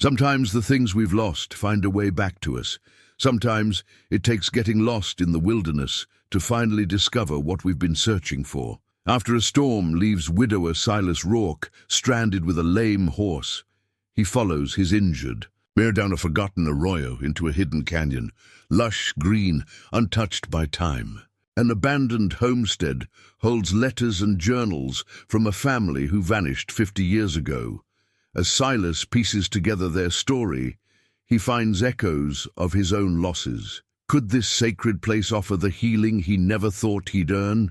Sometimes the things we've lost find a way back to us. Sometimes it takes getting lost in the wilderness to finally discover what we've been searching for. After a storm leaves widower Silas Rourke stranded with a lame horse, he follows his injured mare down a forgotten arroyo into a hidden canyon, lush, green, untouched by time. An abandoned homestead holds letters and journals from a family who vanished 50 years ago. As Silas pieces together their story, he finds echoes of his own losses. Could this sacred place offer the healing he never thought he'd earn?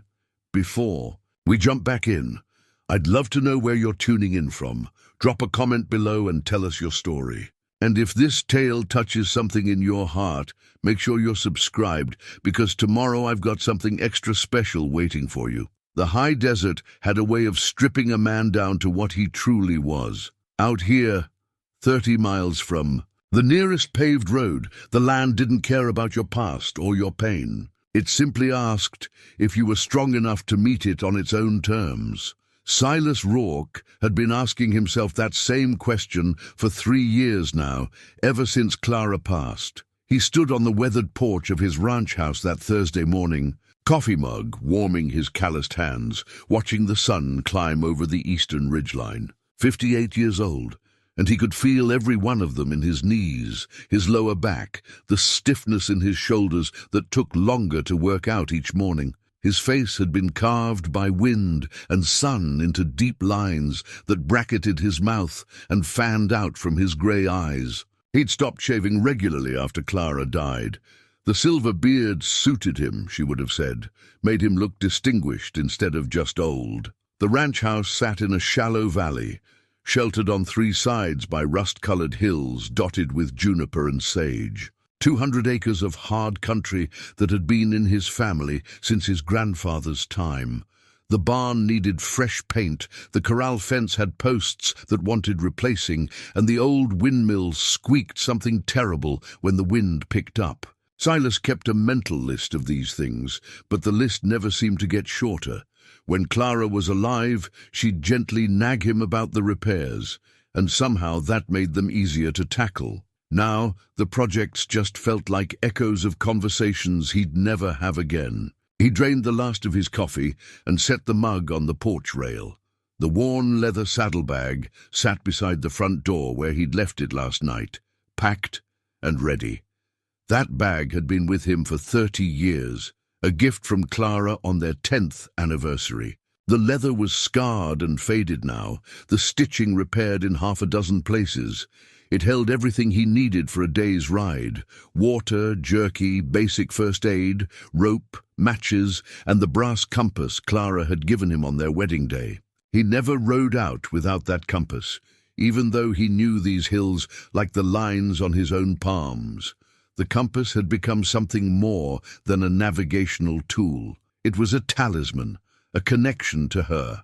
Before we jump back in, I'd love to know where you're tuning in from. Drop a comment below and tell us your story. And if this tale touches something in your heart, make sure you're subscribed, because tomorrow I've got something extra special waiting for you. The high desert had a way of stripping a man down to what he truly was. Out here, 30 miles from the nearest paved road, the land didn't care about your past or your pain. It simply asked if you were strong enough to meet it on its own terms. Silas Rourke had been asking himself that same question for 3 years now, ever since Clara passed. He stood on the weathered porch of his ranch house that Thursday morning, coffee mug warming his calloused hands, watching the sun climb over the eastern ridgeline. 58 years old, and he could feel every one of them in his knees, his lower back, the stiffness in his shoulders that took longer to work out each morning. His face had been carved by wind and sun into deep lines that bracketed his mouth and fanned out from his grey eyes. He'd stopped shaving regularly after Clara died. The silver beard suited him, she would have said, made him look distinguished instead of just old. The ranch house sat in a shallow valley, sheltered on 3 sides by rust-colored hills dotted with juniper and sage. 200 acres of hard country that had been in his family since his grandfather's time. The barn needed fresh paint, the corral fence had posts that wanted replacing, and the old windmill squeaked something terrible when the wind picked up. Silas kept a mental list of these things, but the list never seemed to get shorter. When Clara was alive, she'd gently nag him about the repairs, and somehow that made them easier to tackle. Now, the projects just felt like echoes of conversations he'd never have again. He drained the last of his coffee and set the mug on the porch rail. The worn leather saddlebag sat beside the front door where he'd left it last night, packed and ready. That bag had been with him for 30 years, a gift from Clara on their 10th anniversary. The leather was scarred and faded now, the stitching repaired in half a dozen places. It held everything he needed for a day's ride: water, jerky, basic first aid, rope, matches, and the brass compass Clara had given him on their wedding day. He never rode out without that compass, even though he knew these hills like the lines on his own palms. The compass had become something more than a navigational tool. It was a talisman, a connection to her.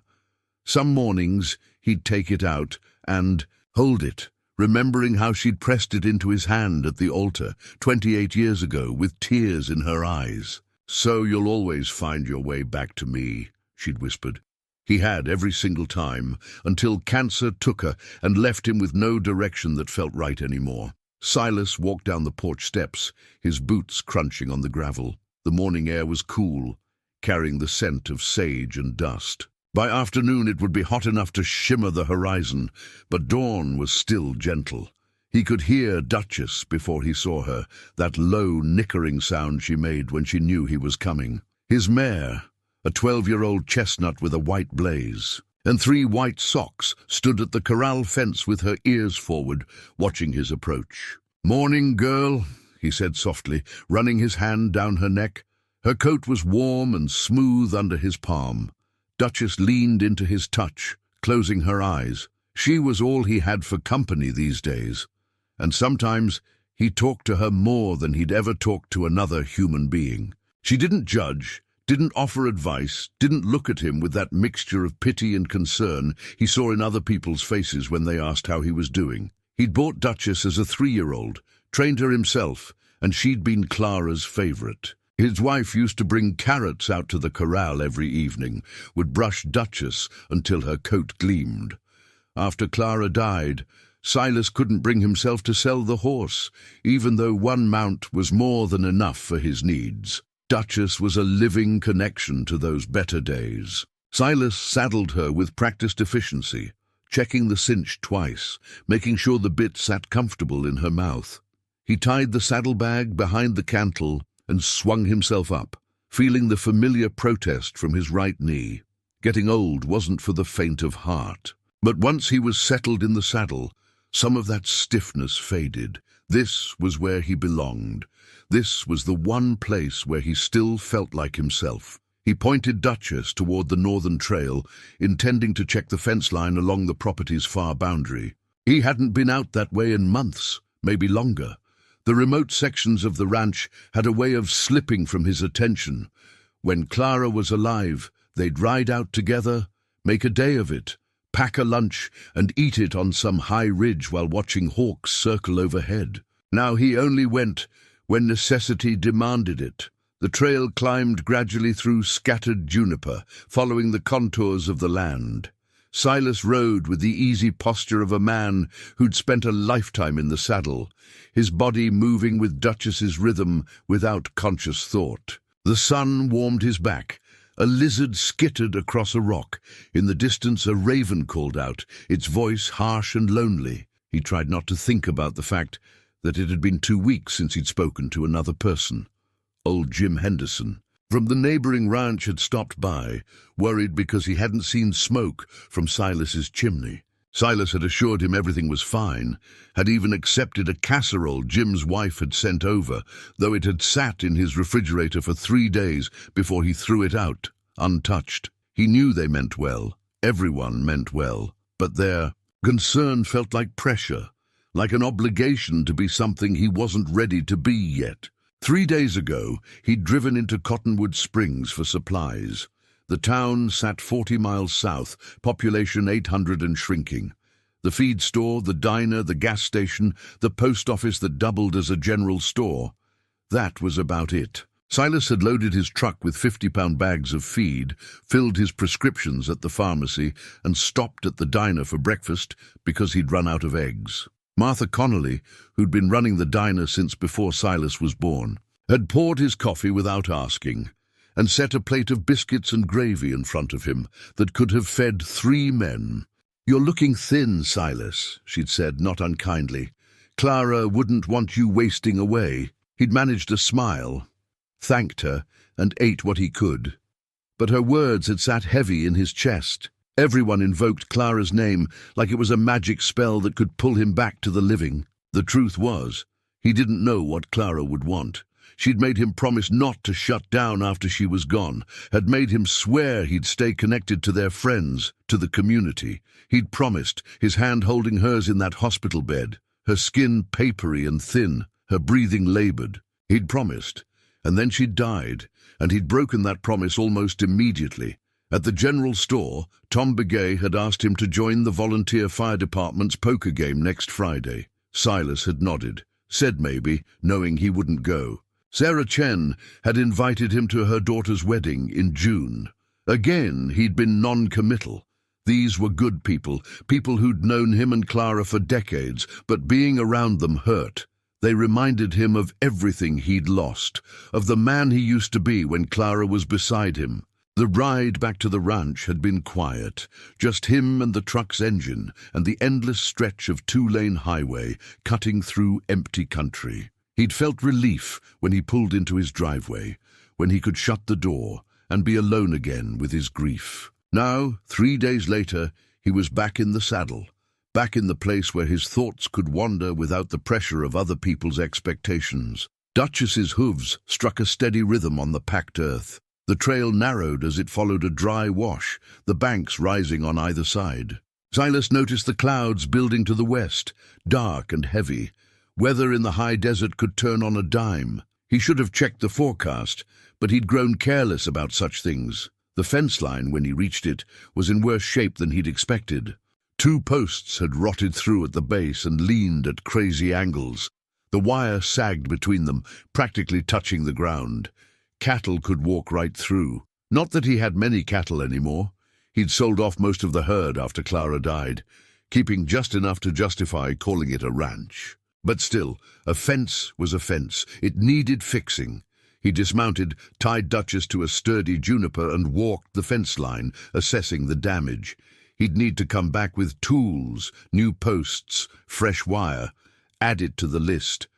Some mornings he'd take it out and hold it, remembering how she'd pressed it into his hand at the altar 28 years ago with tears in her eyes. "So you'll always find your way back to me," she'd whispered. He had every single time, until cancer took her and left him with no direction that felt right anymore. Silas walked down the porch steps, his boots crunching on the gravel. The morning air was cool, carrying the scent of sage and dust. By afternoon it would be hot enough to shimmer the horizon, but dawn was still gentle. He could hear Duchess before he saw her, that low, nickering sound she made when she knew he was coming. His mare, a 12-year-old chestnut with a white blaze, and 3 white socks, stood at the corral fence with her ears forward, watching his approach. "Morning, girl," he said softly, running his hand down her neck. Her coat was warm and smooth under his palm. Duchess leaned into his touch, closing her eyes. She was all he had for company these days, and sometimes he talked to her more than he'd ever talked to another human being. She didn't judge, didn't offer advice, didn't look at him with that mixture of pity and concern he saw in other people's faces when they asked how he was doing. He'd bought Duchess as a 3-year-old, trained her himself, and she'd been Clara's favorite. His wife used to bring carrots out to the corral every evening, would brush Duchess until her coat gleamed. After Clara died, Silas couldn't bring himself to sell the horse, even though one mount was more than enough for his needs. Duchess was a living connection to those better days. Silas saddled her with practiced efficiency, checking the cinch twice, making sure the bit sat comfortable in her mouth. He tied the saddlebag behind the cantle and swung himself up, feeling the familiar protest from his right knee. Getting old wasn't for the faint of heart. But once he was settled in the saddle, some of that stiffness faded. This was where he belonged. This was the one place where he still felt like himself. He pointed Duchess toward the northern trail, intending to check the fence line along the property's far boundary. He hadn't been out that way in months, maybe longer. The remote sections of the ranch had a way of slipping from his attention. When Clara was alive, they'd ride out together, make a day of it, pack a lunch, and eat it on some high ridge while watching hawks circle overhead. Now he only went when necessity demanded it. The trail climbed gradually through scattered juniper, following the contours of the land. Silas rode with the easy posture of a man who'd spent a lifetime in the saddle, his body moving with Duchess's rhythm without conscious thought. The sun warmed his back. A lizard skittered across a rock. In the distance, a raven called out, its voice harsh and lonely. He tried not to think about the fact that it had been 2 weeks since he'd spoken to another person. Old Jim Henderson from the neighboring ranch had stopped by, worried because he hadn't seen smoke from Silas's chimney. Silas had assured him everything was fine, had even accepted a casserole Jim's wife had sent over, though it had sat in his refrigerator for 3 days before he threw it out, untouched. He knew they meant well. Everyone meant well. But their concern felt like pressure, like an obligation to be something he wasn't ready to be yet. 3 days ago, he'd driven into Cottonwood Springs for supplies. The town sat 40 miles south, population 800 and shrinking. The feed store, the diner, the gas station, the post office that doubled as a general store. That was about it. Silas had loaded his truck with 50-pound bags of feed, filled his prescriptions at the pharmacy, and stopped at the diner for breakfast because he'd run out of eggs. Martha Connolly, who'd been running the diner since before Silas was born, had poured his coffee without asking, and set a plate of biscuits and gravy in front of him that could have fed 3 men. "You're looking thin, Silas," she'd said, not unkindly. "Clara wouldn't want you wasting away." He'd managed a smile, thanked her, and ate what he could. But her words had sat heavy in his chest. Everyone invoked Clara's name like it was a magic spell that could pull him back to the living. The truth was, he didn't know what Clara would want. She'd made him promise not to shut down after she was gone, had made him swear he'd stay connected to their friends, to the community. He'd promised, his hand holding hers in that hospital bed, her skin papery and thin, her breathing labored. He'd promised, and then she'd died, and he'd broken that promise almost immediately. At the general store, Tom Begay had asked him to join the volunteer fire department's poker game next Friday. Silas had nodded, said maybe, knowing he wouldn't go. Sarah Chen had invited him to her daughter's wedding in June. Again, he'd been non-committal. These were good people, people who'd known him and Clara for decades, but being around them hurt. They reminded him of everything he'd lost, of the man he used to be when Clara was beside him. The ride back to the ranch had been quiet, just him and the truck's engine and the endless stretch of 2-lane highway cutting through empty country. He'd felt relief when he pulled into his driveway, when he could shut the door and be alone again with his grief. Now, 3 days later, he was back in the saddle, back in the place where his thoughts could wander without the pressure of other people's expectations. Duchess's hooves struck a steady rhythm on the packed earth. The trail narrowed as it followed a dry wash, the banks rising on either side. Silas noticed the clouds building to the west, dark and heavy. Weather in the high desert could turn on a dime. He should have checked the forecast, but he'd grown careless about such things. The fence line, when he reached it, was in worse shape than he'd expected. 2 posts had rotted through at the base and leaned at crazy angles. The wire sagged between them, practically touching the ground. Cattle could walk right through. Not that he had many cattle anymore. He'd sold off most of the herd after Clara died. keeping just enough to justify calling it a ranch. But still, a fence was a fence. It needed fixing. He dismounted, tied Duchess to a sturdy juniper and walked the fence line, assessing the damage. He'd need to come back with tools, new posts, fresh wire. Add it to the list.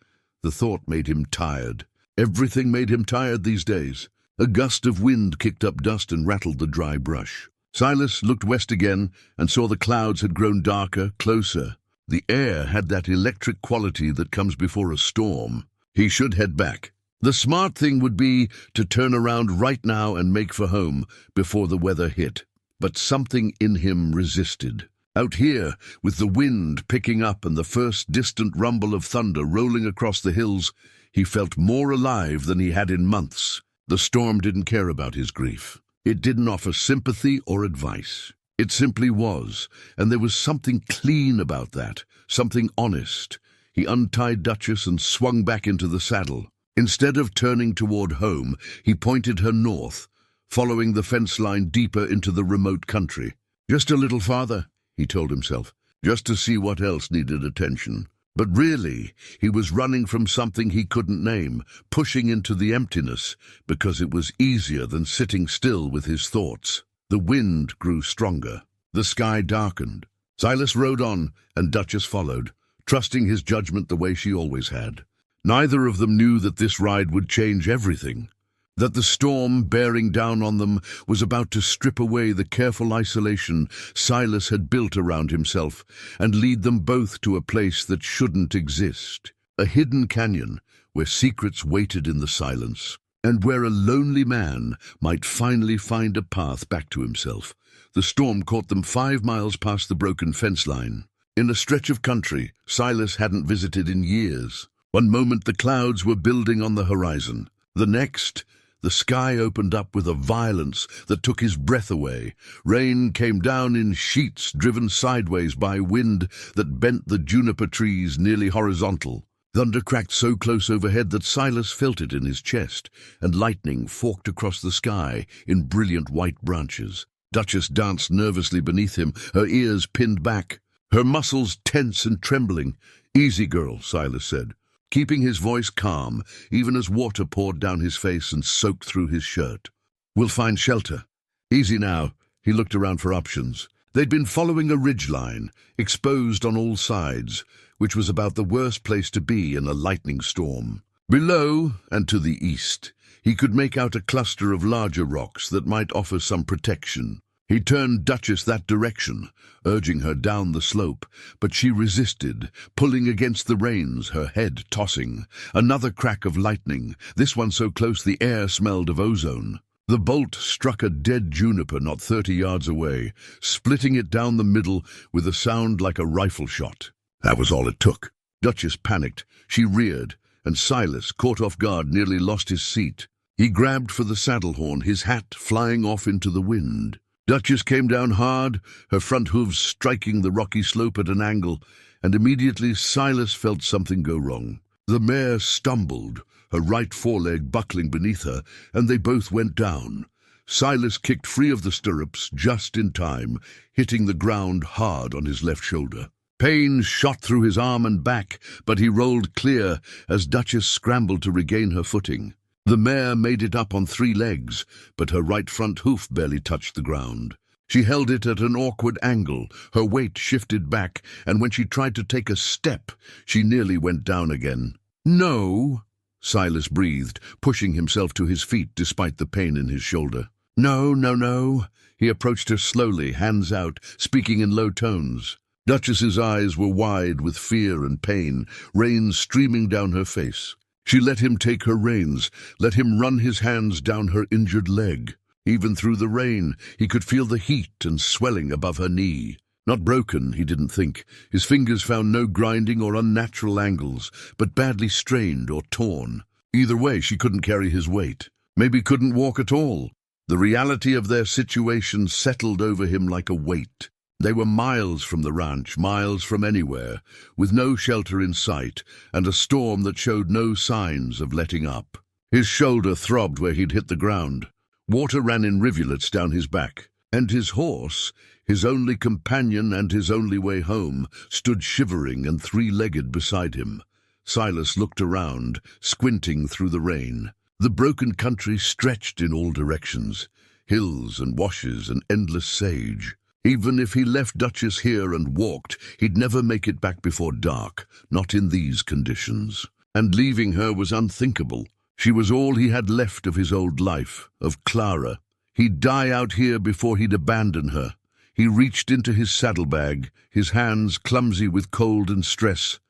The thought made him tired. Everything made him tired these days. A gust of wind kicked up dust and rattled the dry brush. Silas looked west again and saw the clouds had grown darker, closer. The air had that electric quality that comes before a storm. He should head back. The smart thing would be to turn around right now and make for home before the weather hit. But something in him resisted. Out here, with the wind picking up and the first distant rumble of thunder rolling across the hills, he felt more alive than he had in months. The storm didn't care about his grief. It didn't offer sympathy or advice. It simply was, and there was something clean about that, something honest. He untied Duchess and swung back into the saddle. Instead of turning toward home, he pointed her north, following the fence line deeper into the remote country. Just a little farther, he told himself, just to see what else needed attention. But really, he was running from something he couldn't name, pushing into the emptiness, because it was easier than sitting still with his thoughts. The wind grew stronger. The sky darkened. Silas rode on, and Duchess followed, trusting his judgment the way she always had. Neither of them knew that this ride would change everything, that the storm bearing down on them was about to strip away the careful isolation Silas had built around himself and lead them both to a place that shouldn't exist, a hidden canyon where secrets waited in the silence, and where a lonely man might finally find a path back to himself. The storm caught them 5 miles past the broken fence line, in a stretch of country Silas hadn't visited in years. One moment the clouds were building on the horizon. The next, the sky opened up with a violence that took his breath away. Rain came down in sheets driven sideways by wind that bent the juniper trees nearly horizontal. Thunder cracked so close overhead that Silas felt it in his chest, and lightning forked across the sky in brilliant white branches. Duchess danced nervously beneath him, her ears pinned back, her muscles tense and trembling. "Easy, girl," Silas said, keeping his voice calm, even as water poured down his face and soaked through his shirt. "We'll find shelter. Easy now." He looked around for options. They'd been following a ridgeline, exposed on all sides, which was about the worst place to be in a lightning storm. Below, and to the east, he could make out a cluster of larger rocks that might offer some protection. He turned Duchess that direction, urging her down the slope, but she resisted, pulling against the reins, her head tossing. Another crack of lightning, this one so close the air smelled of ozone. The bolt struck a dead juniper not 30 yards away, splitting it down the middle with a sound like a rifle shot. That was all it took. Duchess panicked. She reared, and Silas, caught off guard, nearly lost his seat. He grabbed for the saddle horn, his hat flying off into the wind. Duchess came down hard, her front hooves striking the rocky slope at an angle, and immediately Silas felt something go wrong. The mare stumbled, her right foreleg buckling beneath her, and they both went down. Silas kicked free of the stirrups just in time, hitting the ground hard on his left shoulder. Pain shot through his arm and back, but he rolled clear as Duchess scrambled to regain her footing. The mare made it up on 3 legs, but her right front hoof barely touched the ground. She held it at an awkward angle, her weight shifted back, and when she tried to take a step, she nearly went down again. "No," Silas breathed, pushing himself to his feet despite the pain in his shoulder. "No, no, no." He approached her slowly, hands out, speaking in low tones. Duchess's eyes were wide with fear and pain, rain streaming down her face. She let him take her reins, let him run his hands down her injured leg. Even through the rain, he could feel the heat and swelling above her knee. Not broken, he didn't think. His fingers found no grinding or unnatural angles, but badly strained or torn. Either way, she couldn't carry his weight. Maybe couldn't walk at all. The reality of their situation settled over him like a weight. They were miles from the ranch, miles from anywhere, with no shelter in sight, and a storm that showed no signs of letting up. His shoulder throbbed where he'd hit the ground. Water ran in rivulets down his back. And his horse, his only companion and his only way home, stood shivering and three-legged beside him. Silas looked around, squinting through the rain. The broken country stretched in all directions, hills and washes and endless sage. Even if he left Duchess here and walked, he'd never make it back before dark, not in these conditions. And leaving her was unthinkable. She was all he had left of his old life, of Clara. He'd die out here before he'd abandon her. He reached into his saddlebag, his hands clumsy with cold and stress,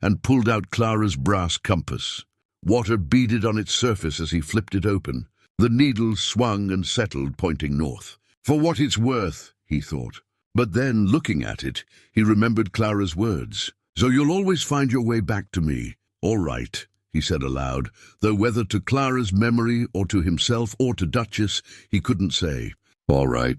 and pulled out Clara's brass compass. Water beaded on its surface as he flipped it open. The needle swung and settled, pointing north. For what it's worth, he thought. But then, looking at it, he remembered Clara's words. So you'll always find your way back to me. All right, he said aloud, though whether to Clara's memory or to himself or to Duchess, he couldn't say. All right.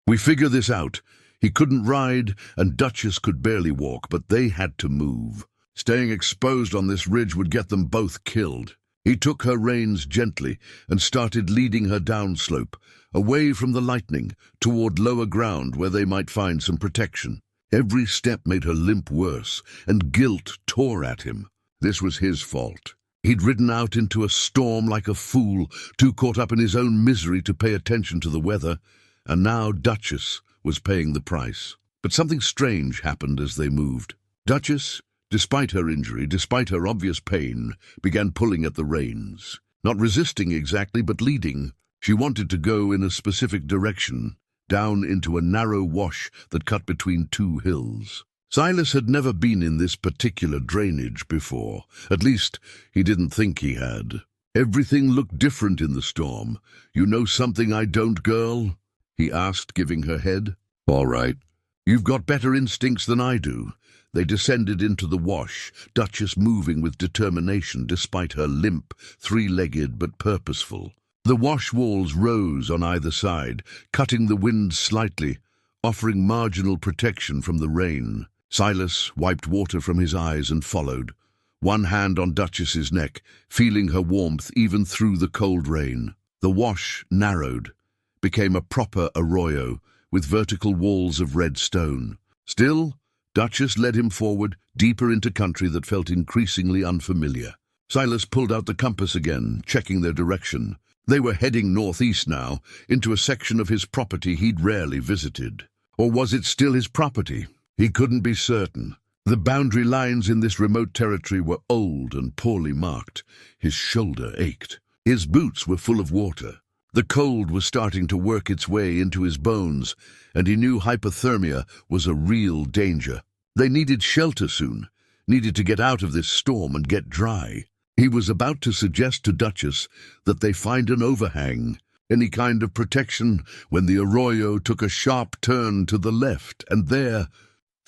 We figure this out. He couldn't ride, and Duchess could barely walk, but they had to move. Staying exposed on this ridge would get them both killed. He took her reins gently and started leading her downslope, away from the lightning, toward lower ground where they might find some protection. Every step made her limp worse, and guilt tore at him. This was his fault. He'd ridden out into a storm like a fool, too caught up in his own misery to pay attention to the weather, and now Duchess was paying the price. But something strange happened as they moved. Duchess, despite her injury, despite her obvious pain, began pulling at the reins. Not resisting exactly, but leading. She wanted to go in a specific direction, down into a narrow wash that cut between two hills. Silas had never been in this particular drainage before. At least, he didn't think he had. Everything looked different in the storm. You know something I don't, girl? He asked, giving her head. All right. You've got better instincts than I do. They descended into the wash, Duchess moving with determination despite her limp, three-legged but purposeful. The wash walls rose on either side, cutting the wind slightly, offering marginal protection from the rain. Silas wiped water from his eyes and followed, one hand on Duchess's neck, feeling her warmth even through the cold rain. The wash narrowed, became a proper arroyo, with vertical walls of red stone. Still, Duchess led him forward, deeper into country that felt increasingly unfamiliar. Silas pulled out the compass again, checking their direction. They were heading northeast now, into a section of his property he'd rarely visited. Or was it still his property? He couldn't be certain. The boundary lines in this remote territory were old and poorly marked. His shoulder ached. His boots were full of water. The cold was starting to work its way into his bones, and he knew hypothermia was a real danger. They needed shelter soon, needed to get out of this storm and get dry. He was about to suggest to Duchess that they find an overhang, any kind of protection, when the arroyo took a sharp turn to the left, and there,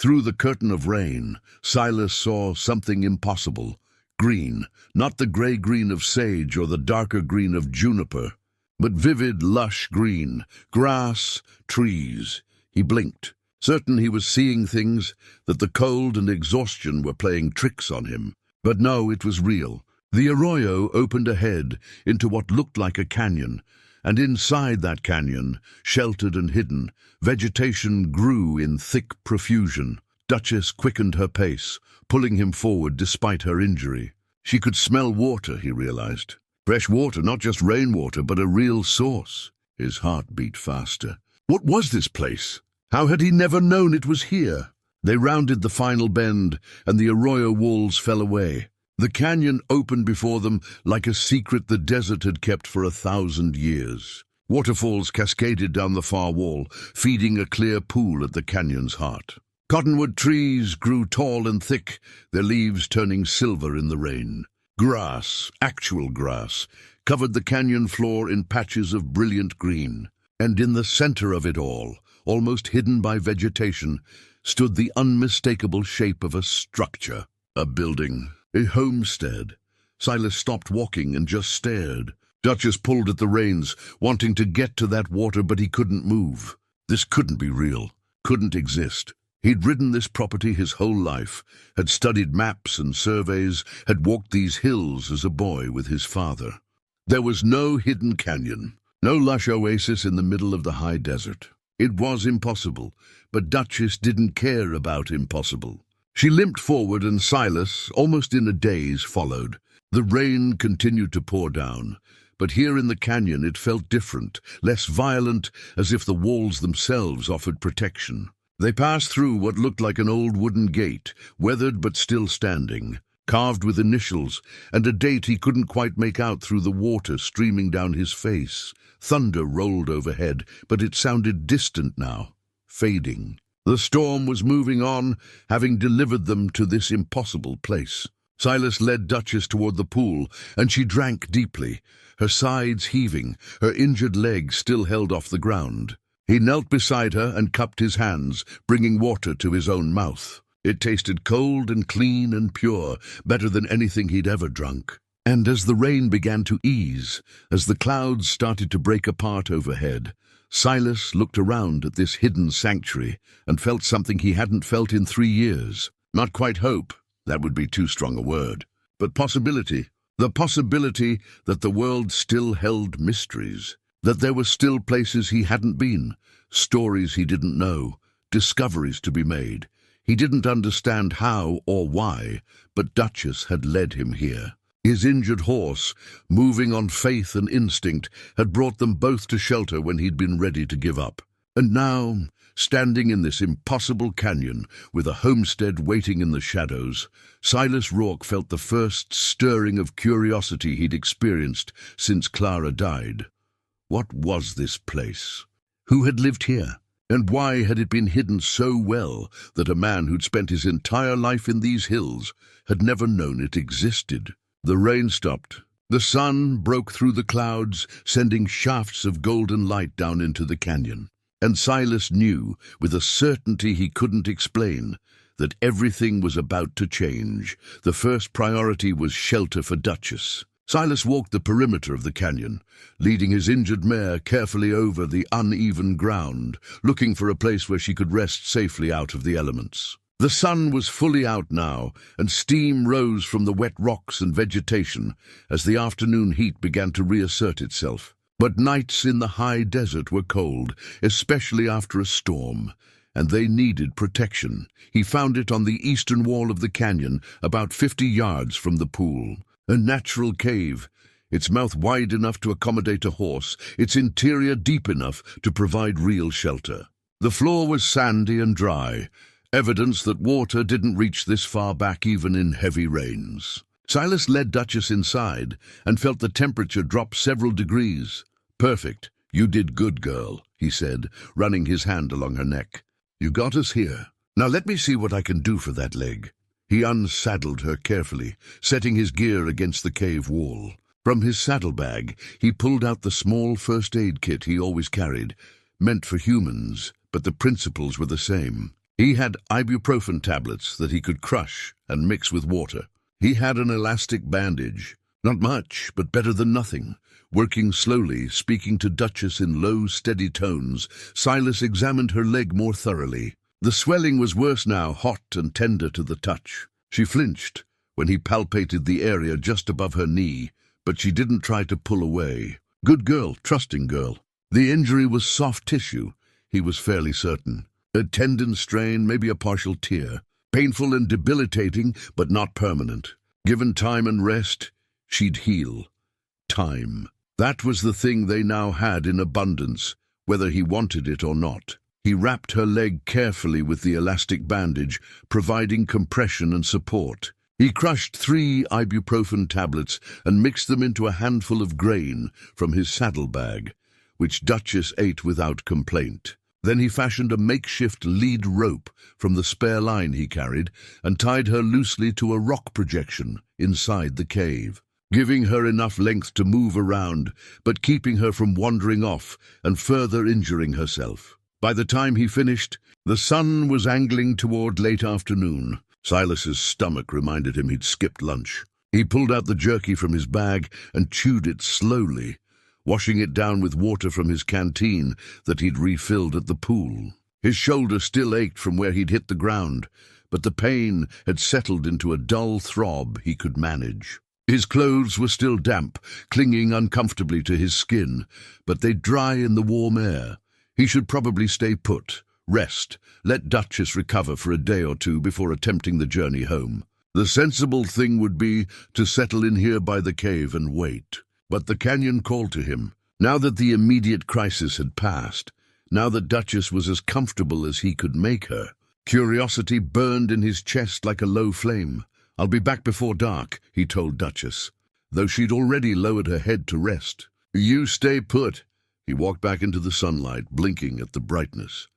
through the curtain of rain, Silas saw something impossible. Green, not the gray-green of sage or the darker green of juniper, but vivid, lush green, grass, trees. He blinked, certain he was seeing things, that the cold and exhaustion were playing tricks on him. But no, it was real. The arroyo opened ahead into what looked like a canyon, and inside that canyon, sheltered and hidden, vegetation grew in thick profusion. Duchess quickened her pace, pulling him forward despite her injury. She could smell water, he realized. Fresh water, not just rainwater, but a real source. His heart beat faster. What was this place? How had he never known it was here? They rounded the final bend, and the arroyo walls fell away. The canyon opened before them like a secret the desert had kept for 1,000 years. Waterfalls cascaded down the far wall, feeding a clear pool at the canyon's heart. Cottonwood trees grew tall and thick, their leaves turning silver in the rain. Grass, actual grass, covered the canyon floor in patches of brilliant green. And in the center of it all, almost hidden by vegetation, stood the unmistakable shape of a structure, a building. A homestead. Silas stopped walking and just stared. Duchess pulled at the reins, wanting to get to that water, but he couldn't move. This couldn't be real, couldn't exist. He'd ridden this property his whole life, had studied maps and surveys, had walked these hills as a boy with his father. There was no hidden canyon, no lush oasis in the middle of the high desert. It was impossible, but Duchess didn't care about impossible. She limped forward and Silas, almost in a daze, followed. The rain continued to pour down, but here in the canyon it felt different, less violent, as if the walls themselves offered protection. They passed through what looked like an old wooden gate, weathered but still standing, carved with initials, and a date he couldn't quite make out through the water streaming down his face. Thunder rolled overhead, but it sounded distant now, fading. The storm was moving on, having delivered them to this impossible place. Silas led Duchess toward the pool, and she drank deeply, her sides heaving, her injured leg still held off the ground. He knelt beside her and cupped his hands, bringing water to his own mouth. It tasted cold and clean and pure, better than anything he'd ever drunk. And as the rain began to ease, as the clouds started to break apart overhead, Silas looked around at this hidden sanctuary and felt something he hadn't felt in 3 years. Not quite hope, that would be too strong a word, but possibility. The possibility that the world still held mysteries, that there were still places he hadn't been, stories he didn't know, discoveries to be made. He didn't understand how or why, but Duchess had led him here. His injured horse, moving on faith and instinct, had brought them both to shelter when he'd been ready to give up. And now, standing in this impossible canyon, with a homestead waiting in the shadows, Silas Rourke felt the first stirring of curiosity he'd experienced since Clara died. What was this place? Who had lived here? And why had it been hidden so well that a man who'd spent his entire life in these hills had never known it existed? The rain stopped. The sun broke through the clouds, sending shafts of golden light down into the canyon. And Silas knew, with a certainty he couldn't explain, that everything was about to change. The first priority was shelter for Duchess. Silas walked the perimeter of the canyon, leading his injured mare carefully over the uneven ground, looking for a place where she could rest safely out of the elements. The sun was fully out now, and steam rose from the wet rocks and vegetation as the afternoon heat began to reassert itself. But nights in the high desert were cold, especially after a storm, and they needed protection. He found it on the eastern wall of the canyon, about 50 yards from the pool. A natural cave, its mouth wide enough to accommodate a horse, its interior deep enough to provide real shelter. The floor was sandy and dry, evidence that water didn't reach this far back even in heavy rains. Silas led Duchess inside and felt the temperature drop several degrees. "Perfect. You did good, girl," he said, running his hand along her neck. "You got us here. Now let me see what I can do for that leg." He unsaddled her carefully, setting his gear against the cave wall. From his saddlebag, he pulled out the small first aid kit he always carried, meant for humans, but the principles were the same. He had ibuprofen tablets that he could crush and mix with water. He had an elastic bandage. Not much, but better than nothing. Working slowly, speaking to Duchess in low, steady tones, Silas examined her leg more thoroughly. The swelling was worse now, hot and tender to the touch. She flinched when he palpated the area just above her knee, but she didn't try to pull away. Good girl, trusting girl. The injury was soft tissue, he was fairly certain. A tendon strain, maybe a partial tear. Painful and debilitating, but not permanent. Given time and rest, she'd heal. Time. That was the thing they now had in abundance, whether he wanted it or not. He wrapped her leg carefully with the elastic bandage, providing compression and support. He crushed 3 ibuprofen tablets and mixed them into a handful of grain from his saddlebag, which Duchess ate without complaint. Then he fashioned a makeshift lead rope from the spare line he carried and tied her loosely to a rock projection inside the cave, giving her enough length to move around, but keeping her from wandering off and further injuring herself. By the time he finished, the sun was angling toward late afternoon. Silas's stomach reminded him he'd skipped lunch. He pulled out the jerky from his bag and chewed it slowly, washing it down with water from his canteen that he'd refilled at the pool. His shoulder still ached from where he'd hit the ground, but the pain had settled into a dull throb he could manage. His clothes were still damp, clinging uncomfortably to his skin, but they'd dry in the warm air. He should probably stay put, rest, let Duchess recover for a day or two before attempting the journey home. The sensible thing would be to settle in here by the cave and wait. But the canyon called to him. Now that the immediate crisis had passed, now that Duchess was as comfortable as he could make her, curiosity burned in his chest like a low flame. "I'll be back before dark," he told Duchess, though she'd already lowered her head to rest. "You stay put." He walked back into the sunlight, blinking at the brightness.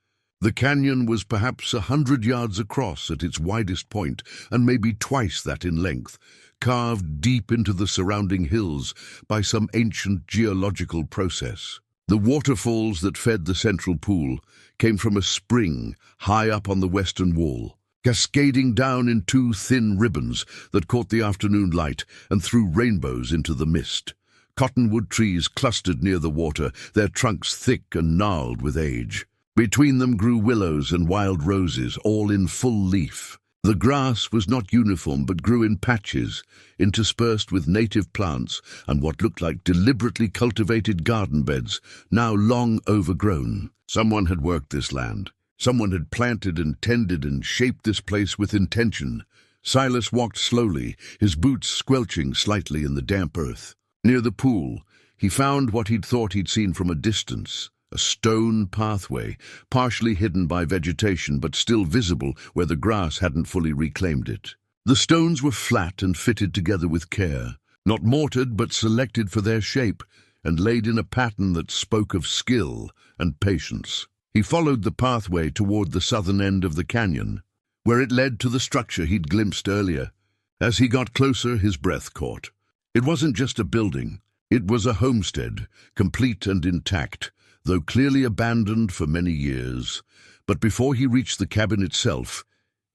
The canyon was perhaps 100 yards across at its widest point, and maybe twice that in length, carved deep into the surrounding hills by some ancient geological process. The waterfalls that fed the central pool came from a spring high up on the western wall, cascading down in two thin ribbons that caught the afternoon light and threw rainbows into the mist. Cottonwood trees clustered near the water, their trunks thick and gnarled with age. Between them grew willows and wild roses, all in full leaf. The grass was not uniform but grew in patches, interspersed with native plants and what looked like deliberately cultivated garden beds, now long overgrown. Someone had worked this land. Someone had planted and tended and shaped this place with intention. Silas walked slowly, his boots squelching slightly in the damp earth. Near the pool, he found what he'd thought he'd seen from a distance. A stone pathway, partially hidden by vegetation but still visible where the grass hadn't fully reclaimed it. The stones were flat and fitted together with care, not mortared but selected for their shape, and laid in a pattern that spoke of skill and patience. He followed the pathway toward the southern end of the canyon, where it led to the structure he'd glimpsed earlier. As he got closer, his breath caught. It wasn't just a building. It was a homestead, complete and intact, though clearly abandoned for many years. But before he reached the cabin itself,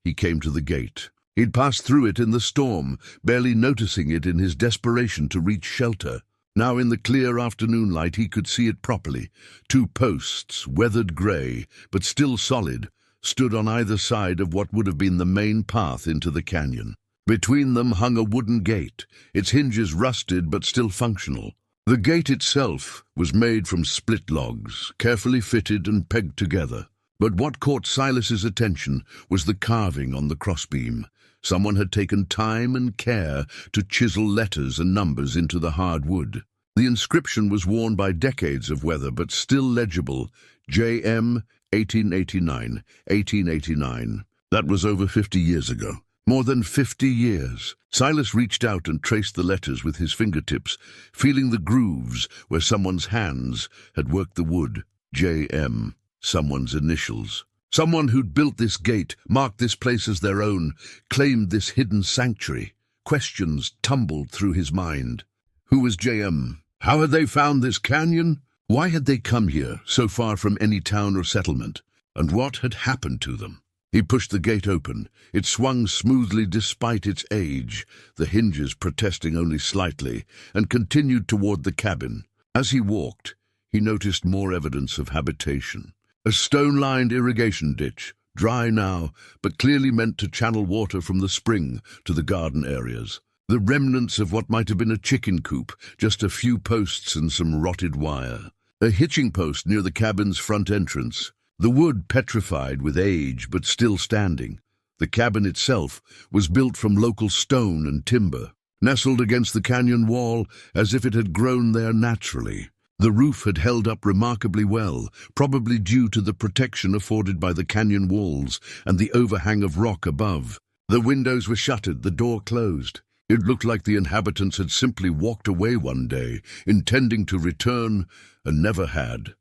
he came to the gate. He'd passed through it in the storm, barely noticing it in his desperation to reach shelter. Now in the clear afternoon light he could see it properly. Two posts, weathered grey, but still solid, stood on either side of what would have been the main path into the canyon. Between them hung a wooden gate, its hinges rusted but still functional. The gate itself was made from split logs, carefully fitted and pegged together. But what caught Silas's attention was the carving on the crossbeam. Someone had taken time and care to chisel letters and numbers into the hard wood. The inscription was worn by decades of weather, but still legible. J.M. 1889, 1889. That was over 50 years ago. More than 50 years. Silas reached out and traced the letters with his fingertips, feeling the grooves where someone's hands had worked the wood. J.M. Someone's initials. Someone who'd built this gate, marked this place as their own, claimed this hidden sanctuary. Questions tumbled through his mind. Who was J.M.? How had they found this canyon? Why had they come here, so far from any town or settlement? And what had happened to them? He pushed the gate open. It swung smoothly despite its age, the hinges protesting only slightly, and continued toward the cabin. As he walked, he noticed more evidence of habitation. A stone-lined irrigation ditch, dry now, but clearly meant to channel water from the spring to the garden areas. The remnants of what might have been a chicken coop, just a few posts and some rotted wire. A hitching post near the cabin's front entrance. The wood petrified with age, but still standing. The cabin itself was built from local stone and timber, nestled against the canyon wall as if it had grown there naturally. The roof had held up remarkably well, probably due to the protection afforded by the canyon walls and the overhang of rock above. The windows were shuttered, the door closed. It looked like the inhabitants had simply walked away one day, intending to return, and never had.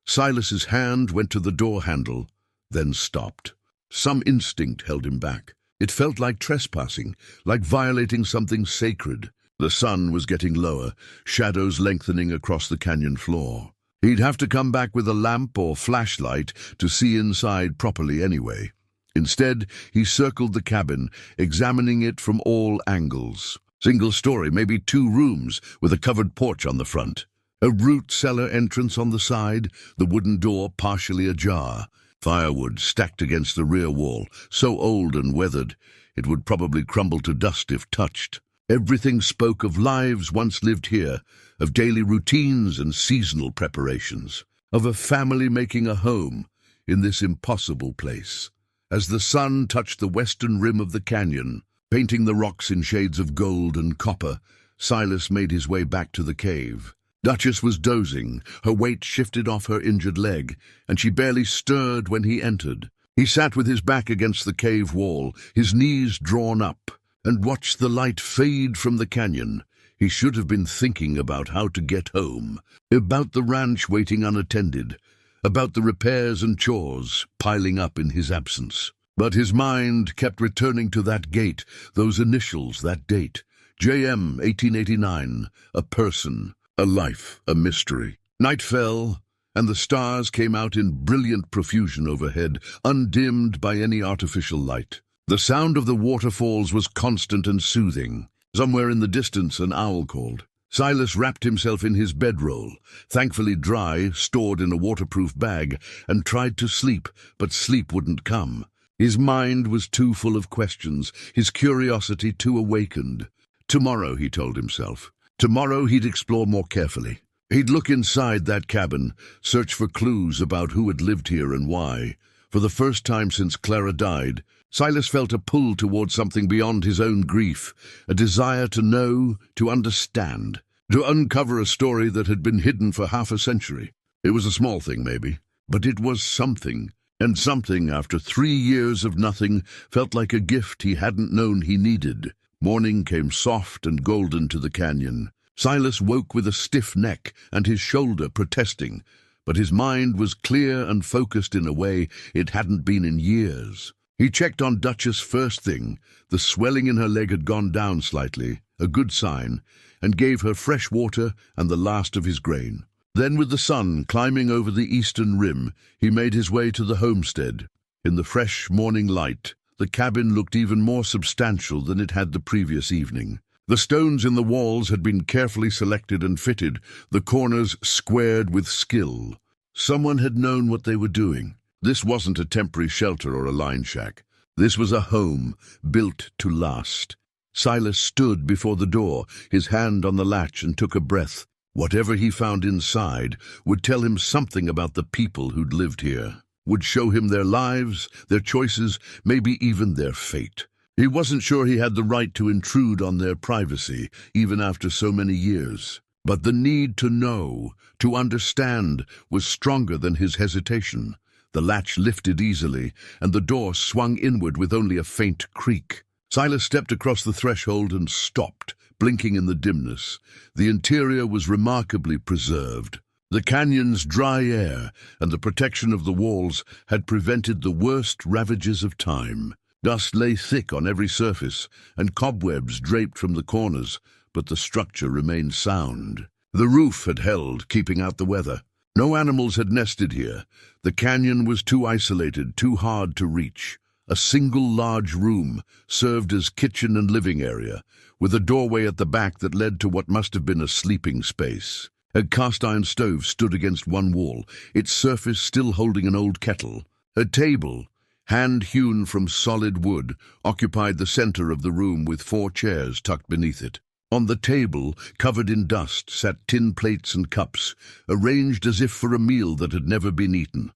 Silas's hand went to the door handle, then stopped. Some instinct held him back. It felt like trespassing, like violating something sacred. The sun was getting lower, shadows lengthening across the canyon floor. He'd have to come back with a lamp or flashlight to see inside properly anyway. Instead, he circled the cabin, examining it from all angles. Single story, maybe 2 rooms, with a covered porch on the front. A root cellar entrance on the side, the wooden door partially ajar. Firewood stacked against the rear wall, so old and weathered, it would probably crumble to dust if touched. Everything spoke of lives once lived here, of daily routines and seasonal preparations. of a family making a home in this impossible place. As the sun touched the western rim of the canyon, painting the rocks in shades of gold and copper, Silas made his way back to the cave. Duchess was dozing, her weight shifted off her injured leg, and she barely stirred when he entered. He sat with his back against the cave wall, his knees drawn up, and watched the light fade from the canyon. He should have been thinking about how to get home, about the ranch waiting unattended, about the repairs and chores piling up in his absence. But his mind kept returning to that gate, those initials, that date. JM 1889, a person, a life, a mystery. Night fell, and the stars came out in brilliant profusion overhead, undimmed by any artificial light. The sound of the waterfalls was constant and soothing. Somewhere in the distance an owl called. Silas wrapped himself in his bedroll, thankfully dry, stored in a waterproof bag, and tried to sleep, but sleep wouldn't come. His mind was too full of questions, his curiosity too awakened. Tomorrow, he told himself. Tomorrow he'd explore more carefully. He'd look inside that cabin, search for clues about who had lived here and why. For the first time since Clara died, Silas felt a pull towards something beyond his own grief, a desire to know, to understand, to uncover a story that had been hidden for half a century. It was a small thing, maybe, but it was something, and something, after 3 years of nothing, felt like a gift he hadn't known he needed. Morning came soft and golden to the canyon. Silas woke with a stiff neck and his shoulder protesting, but his mind was clear and focused in a way it hadn't been in years. He checked on Duchess first thing. The swelling in her leg had gone down slightly, a good sign, and gave her fresh water and the last of his grain. Then, with the sun climbing over the eastern rim, he made his way to the homestead. In the fresh morning light, the cabin looked even more substantial than it had the previous evening. The stones in the walls had been carefully selected and fitted, the corners squared with skill. Someone had known what they were doing. This wasn't a temporary shelter or a line shack. This was a home built to last. Silas stood before the door, his hand on the latch, and took a breath. Whatever he found inside would tell him something about the people who'd lived here, would show him their lives, their choices, maybe even their fate. He wasn't sure he had the right to intrude on their privacy, even after so many years. But the need to know, to understand, was stronger than his hesitation. The latch lifted easily, and the door swung inward with only a faint creak. Silas stepped across the threshold and stopped, blinking in the dimness. The interior was remarkably preserved. The canyon's dry air and the protection of the walls had prevented the worst ravages of time. Dust lay thick on every surface, and cobwebs draped from the corners, but the structure remained sound. The roof had held, keeping out the weather. No animals had nested here. The canyon was too isolated, too hard to reach. A single large room served as kitchen and living area, with a doorway at the back that led to what must have been a sleeping space. A cast-iron stove stood against one wall, its surface still holding an old kettle. A table, hand-hewn from solid wood, occupied the center of the room with 4 chairs tucked beneath it. On the table, covered in dust, sat tin plates and cups, arranged as if for a meal that had never been eaten.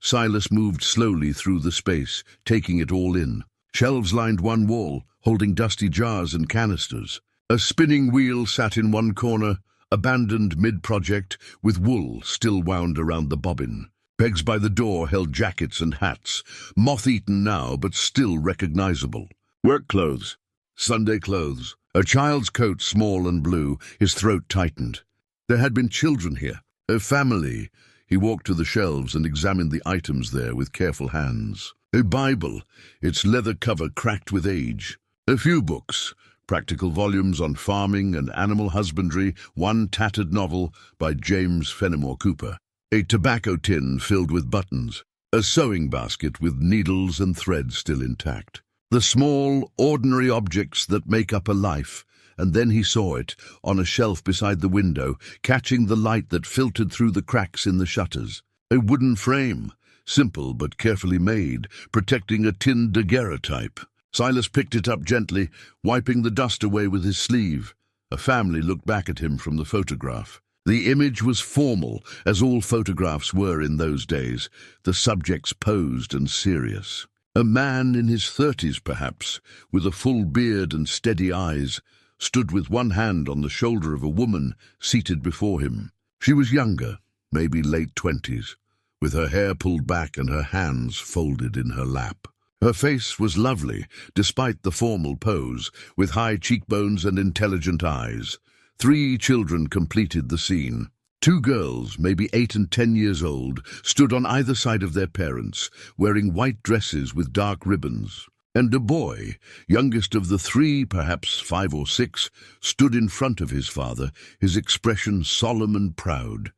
Silas moved slowly through the space, taking it all in. Shelves lined one wall, holding dusty jars and canisters. A spinning wheel sat in one corner, abandoned mid-project, with wool still wound around the bobbin. Pegs by the door held jackets and hats, moth-eaten now but still recognizable. Work clothes, Sunday clothes. A child's coat, small and blue, his throat tightened. There had been children here, a family. He walked to the shelves and examined the items there with careful hands. A Bible, its leather cover cracked with age. A few books, practical volumes on farming and animal husbandry, one tattered novel by James Fenimore Cooper. A tobacco tin filled with buttons. A sewing basket with needles and thread still intact. The small, ordinary objects that make up a life, and then he saw it, on a shelf beside the window, catching the light that filtered through the cracks in the shutters. A wooden frame, simple but carefully made, protecting a tin daguerreotype. Silas picked it up gently, wiping the dust away with his sleeve. A family looked back at him from the photograph. The image was formal, as all photographs were in those days, the subjects posed and serious. A man in his 30s, perhaps, with a full beard and steady eyes, stood with one hand on the shoulder of a woman seated before him. She was younger, maybe late 20s, with her hair pulled back and her hands folded in her lap. Her face was lovely, despite the formal pose, with high cheekbones and intelligent eyes. 3 children completed the scene. 2 girls, maybe 8 and 10 years old, stood on either side of their parents, wearing white dresses with dark ribbons. And a boy, youngest of the 3, perhaps 5 or 6, stood in front of his father, his expression solemn and proud.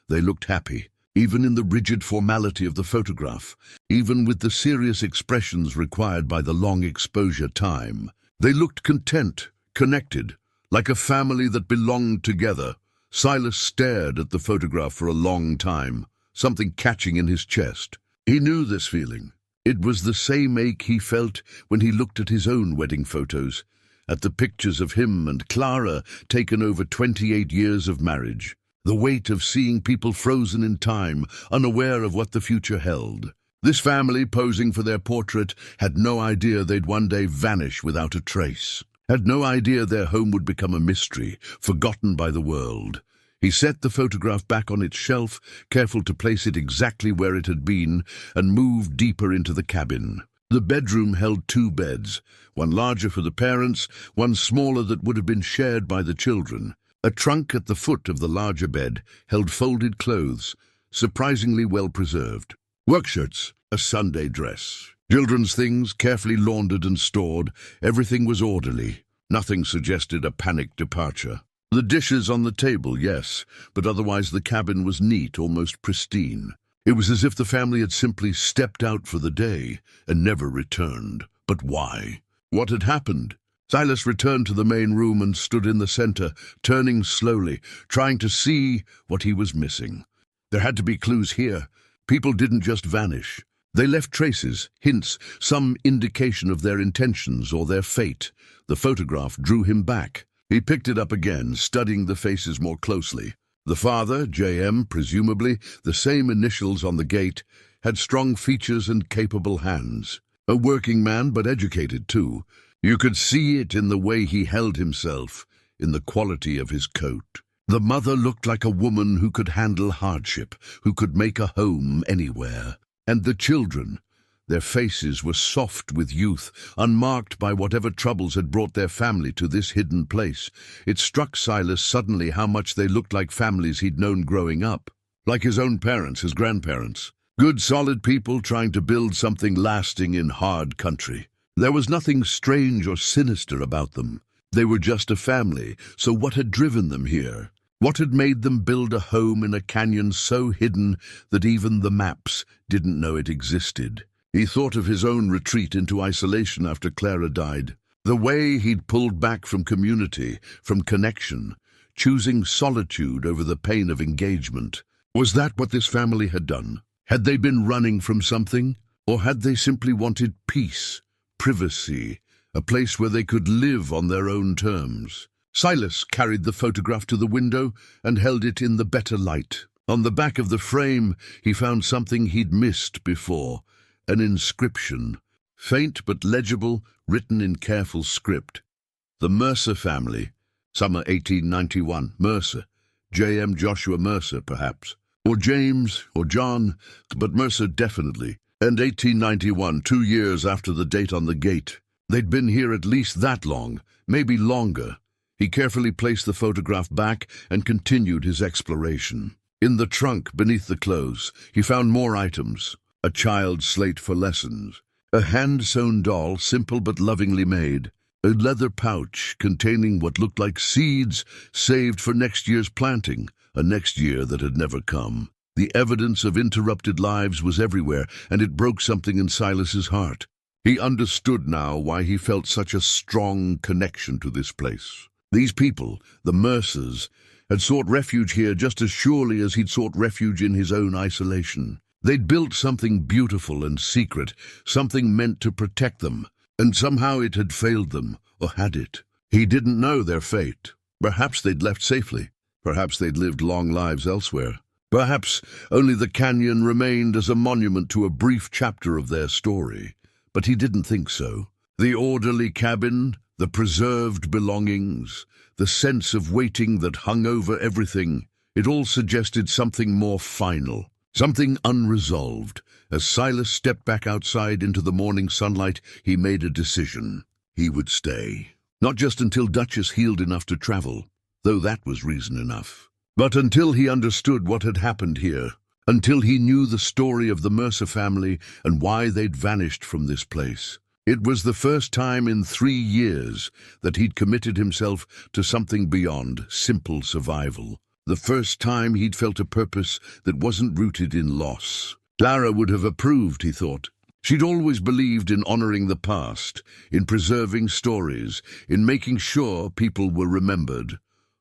They looked happy, even in the rigid formality of the photograph, even with the serious expressions required by the long exposure time. They looked content, connected, like a family that belonged together. Silas stared at the photograph for a long time, something catching in his chest. He knew this feeling. It was the same ache he felt when he looked at his own wedding photos, at the pictures of him and Clara taken over 28 years of marriage. The weight of seeing people frozen in time, unaware of what the future held. This family, posing for their portrait, had no idea they'd one day vanish without a trace. Had no idea their home would become a mystery, forgotten by the world. He set the photograph back on its shelf, careful to place it exactly where it had been, and moved deeper into the cabin. The bedroom held 2 beds, one larger for the parents, one smaller that would have been shared by the children. A trunk at the foot of the larger bed held folded clothes, surprisingly well preserved. Work shirts, a Sunday dress. Children's things, carefully laundered and stored. Everything was orderly. Nothing suggested a panicked departure. The dishes on the table, yes, but otherwise the cabin was neat, almost pristine. It was as if the family had simply stepped out for the day and never returned. But why? What had happened? Silas returned to the main room and stood in the center, turning slowly, trying to see what he was missing. There had to be clues here. People didn't just vanish. They left traces, hints, some indication of their intentions or their fate. The photograph drew him back. He picked it up again, studying the faces more closely. The father, J.M., presumably, the same initials on the gate, had strong features and capable hands. A working man, but educated too. You could see it in the way he held himself, in the quality of his coat. The mother looked like a woman who could handle hardship, who could make a home anywhere. And the children, their faces were soft with youth, unmarked by whatever troubles had brought their family to this hidden place. It struck Silas suddenly how much they looked like families he'd known growing up. Like his own parents, his grandparents. Good, solid people trying to build something lasting in hard country. There was nothing strange or sinister about them. They were just a family, so what had driven them here? What had made them build a home in a canyon so hidden that even the maps didn't know it existed? He thought of his own retreat into isolation after Clara died. The way he'd pulled back from community, from connection, choosing solitude over the pain of engagement. Was that what this family had done? Had they been running from something? Or had they simply wanted peace, privacy, a place where they could live on their own terms? Silas carried the photograph to the window and held it in the better light. On the back of the frame, he found something he'd missed before, an inscription, faint but legible, written in careful script. The Mercer family, summer 1891, Mercer, J.M. Joshua Mercer, perhaps, or James, or John, but Mercer definitely. And 1891, 2 years after the date on the gate. They'd been here at least that long, maybe longer. He carefully placed the photograph back and continued his exploration. In the trunk, beneath the clothes, he found more items. A child's slate for lessons. A hand-sewn doll, simple but lovingly made. A leather pouch containing what looked like seeds saved for next year's planting, a next year that had never come. The evidence of interrupted lives was everywhere, and it broke something in Silas's heart. He understood now why he felt such a strong connection to this place. These people, the Mercers, had sought refuge here just as surely as he'd sought refuge in his own isolation. They'd built something beautiful and secret, something meant to protect them, and somehow it had failed them, or had it. He didn't know their fate. Perhaps they'd left safely. Perhaps they'd lived long lives elsewhere. Perhaps only the canyon remained as a monument to a brief chapter of their story. But he didn't think so. The orderly cabin, the preserved belongings, the sense of waiting that hung over everything, it all suggested something more final, something unresolved. As Silas stepped back outside into the morning sunlight, he made a decision. He would stay. Not just until Duchess healed enough to travel, though that was reason enough, but until he understood what had happened here, until he knew the story of the Mercer family and why they'd vanished from this place. It was the first time in 3 years that he'd committed himself to something beyond simple survival. The first time he'd felt a purpose that wasn't rooted in loss. Clara would have approved, he thought. She'd always believed in honoring the past, in preserving stories, in making sure people were remembered.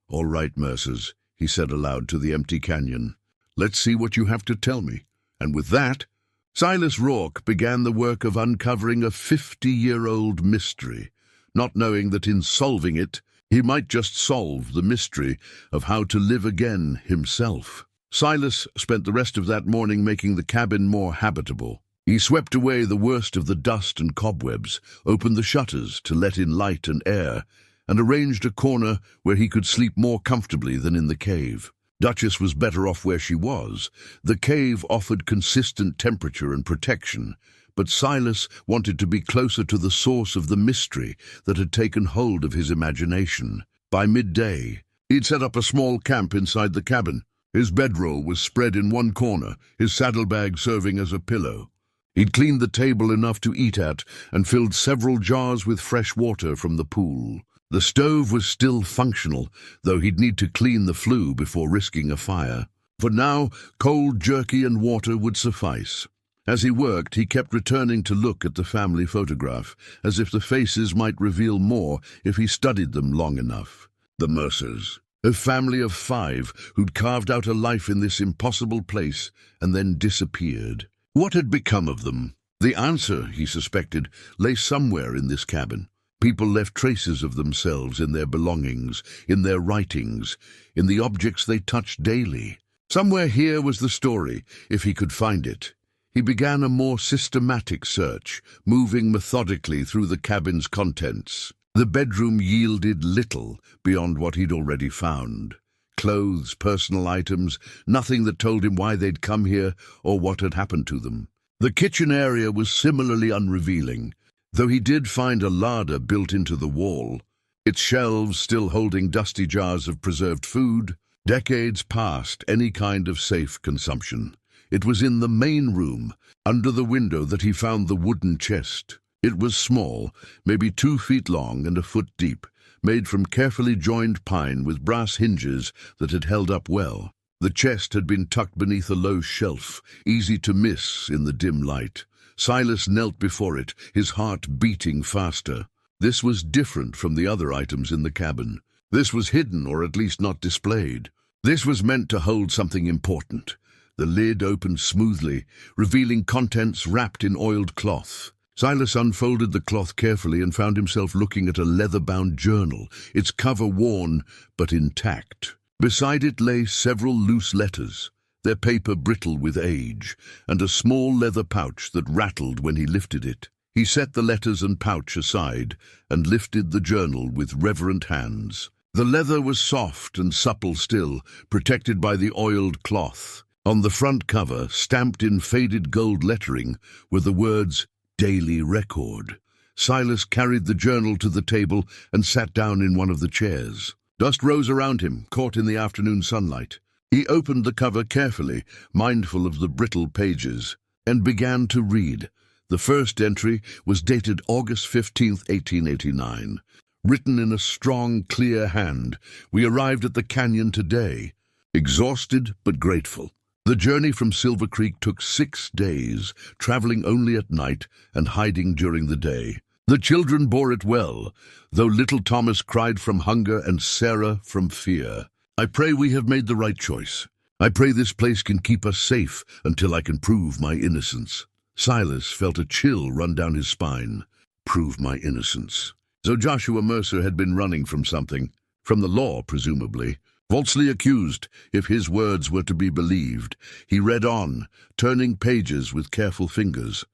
"All right, Mercers," he said aloud to the empty canyon. "Let's see what you have to tell me." And with that, Silas Rourke began the work of uncovering a 50-year-old mystery, not knowing that in solving it, he might just solve the mystery of how to live again himself. Silas spent the rest of that morning making the cabin more habitable. He swept away the worst of the dust and cobwebs, opened the shutters to let in light and air, and arranged a corner where he could sleep more comfortably than in the cave. Duchess was better off where she was. The cave offered consistent temperature and protection, but Silas wanted to be closer to the source of the mystery that had taken hold of his imagination. By midday, he'd set up a small camp inside the cabin. His bedroll was spread in one corner, his saddlebag serving as a pillow. He'd cleaned the table enough to eat at and filled several jars with fresh water from the pool. The stove was still functional, though he'd need to clean the flue before risking a fire. For now, cold jerky and water would suffice. As he worked, he kept returning to look at the family photograph, as if the faces might reveal more if he studied them long enough. The Mercers, a family of 5 who'd carved out a life in this impossible place and then disappeared. What had become of them? The answer, he suspected, lay somewhere in this cabin. People left traces of themselves in their belongings, in their writings, in the objects they touched daily. Somewhere here was the story, if he could find it. He began a more systematic search, moving methodically through the cabin's contents. The bedroom yielded little beyond what he'd already found. Clothes, personal items, nothing that told him why they'd come here or what had happened to them. The kitchen area was similarly unrevealing, though he did find a larder built into the wall, its shelves still holding dusty jars of preserved food, decades past any kind of safe consumption. It was in the main room, under the window, that he found the wooden chest. It was small, maybe 2 feet long and a foot deep, made from carefully joined pine with brass hinges that had held up well. The chest had been tucked beneath a low shelf, easy to miss in the dim light. Silas knelt before it, his heart beating faster. This was different from the other items in the cabin. This was hidden, or at least not displayed. This was meant to hold something important. The lid opened smoothly, revealing contents wrapped in oiled cloth. Silas unfolded the cloth carefully and found himself looking at a leather-bound journal, its cover worn but intact. Beside it lay several loose letters, their paper brittle with age, and a small leather pouch that rattled when he lifted it. He set the letters and pouch aside and lifted the journal with reverent hands. The leather was soft and supple still, protected by the oiled cloth. On the front cover, stamped in faded gold lettering, were the words, "Daily Record." Silas carried the journal to the table and sat down in one of the chairs. Dust rose around him, caught in the afternoon sunlight. He opened the cover carefully, mindful of the brittle pages, and began to read. The first entry was dated August 15, 1889. Written in a strong, clear hand, "We arrived at the canyon today, exhausted but grateful. The journey from Silver Creek took 6 days, traveling only at night and hiding during the day. The children bore it well, though little Thomas cried from hunger and Sarah from fear. I pray we have made the right choice. I pray this place can keep us safe until I can prove my innocence." Silas felt a chill run down his spine. Prove my innocence. So Joshua Mercer had been running from something. From the law, presumably. Falsely accused, if his words were to be believed, he read on, turning pages with careful fingers.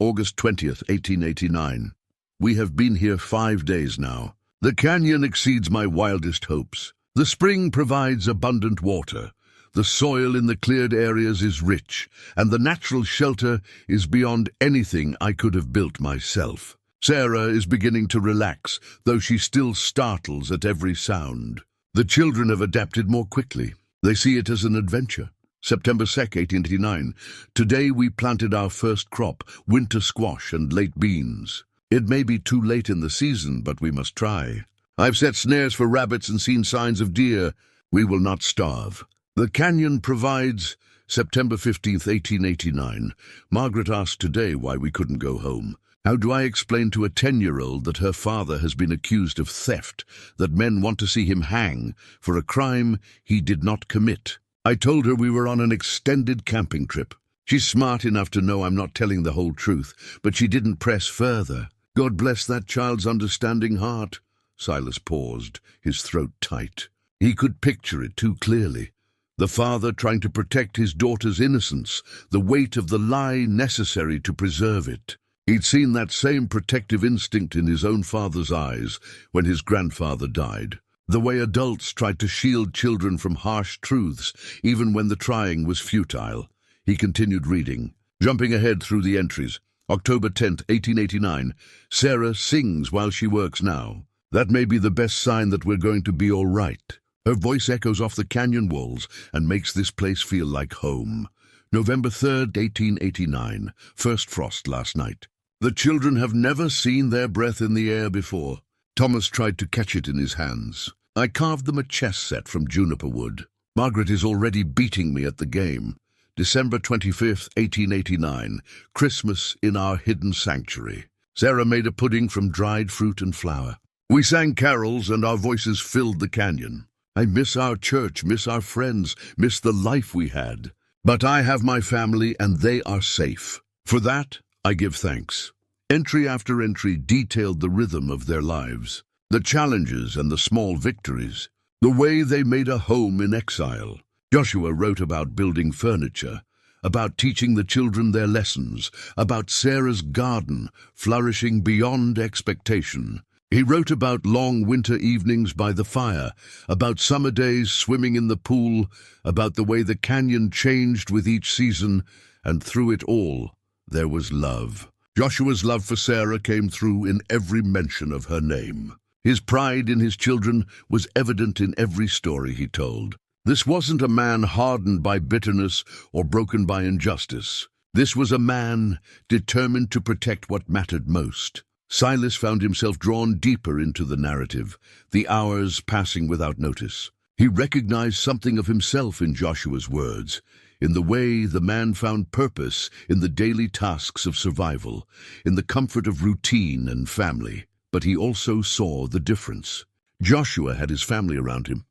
August 20th, 1889. We have been here 5 days now. The canyon exceeds my wildest hopes. The spring provides abundant water. The soil in the cleared areas is rich, and the natural shelter is beyond anything I could have built myself. Sarah is beginning to relax, though she still startles at every sound. The children have adapted more quickly. They see it as an adventure. September 2nd, 1889. Today we planted our first crop, winter squash and late beans. It may be too late in the season, but we must try. I've set snares for rabbits and seen signs of deer. We will not starve. The canyon provides. September 15th, 1889. Margaret asked today why we couldn't go home. How do I explain to a 10-year-old that her father has been accused of theft, that men want to see him hang for a crime he did not commit? I told her we were on an extended camping trip. She's smart enough to know I'm not telling the whole truth, but she didn't press further. God bless that child's understanding heart. Silas paused, his throat tight. He could picture it too clearly. The father trying to protect his daughter's innocence, the weight of the lie necessary to preserve it. He'd seen that same protective instinct in his own father's eyes when his grandfather died. The way adults tried to shield children from harsh truths, even when the trying was futile. He continued reading, jumping ahead through the entries. October 10th, 1889. Sarah sings while she works now. That may be the best sign that we're going to be all right. Her voice echoes off the canyon walls and makes this place feel like home. November 3rd, 1889. First frost last night. The children have never seen their breath in the air before. Thomas tried to catch it in his hands. I carved them a chess set from juniper wood. Margaret is already beating me at the game. December 25th, 1889. Christmas in our hidden sanctuary. Sarah made a pudding from dried fruit and flour. We sang carols and our voices filled the canyon. I miss our church, miss our friends, miss the life we had. But I have my family and they are safe. For that, I give thanks. Entry after entry detailed the rhythm of their lives, the challenges and the small victories, the way they made a home in exile. Joshua wrote about building furniture, about teaching the children their lessons, about Sarah's garden flourishing beyond expectation. He wrote about long winter evenings by the fire, about summer days swimming in the pool, about the way the canyon changed with each season, and through it all, there was love. Joshua's love for Sarah came through in every mention of her name. His pride in his children was evident in every story he told. This wasn't a man hardened by bitterness or broken by injustice. This was a man determined to protect what mattered most. Silas found himself drawn deeper into the narrative, the hours passing without notice. He recognized something of himself in Joshua's words, in the way the man found purpose in the daily tasks of survival, in the comfort of routine and family. But he also saw the difference. Joshua had his family around him.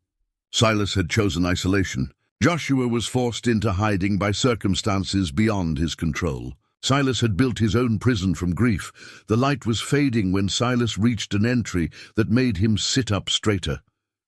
Silas had chosen isolation. Joshua was forced into hiding by circumstances beyond his control. Silas had built his own prison from grief. The light was fading when Silas reached an entry that made him sit up straighter.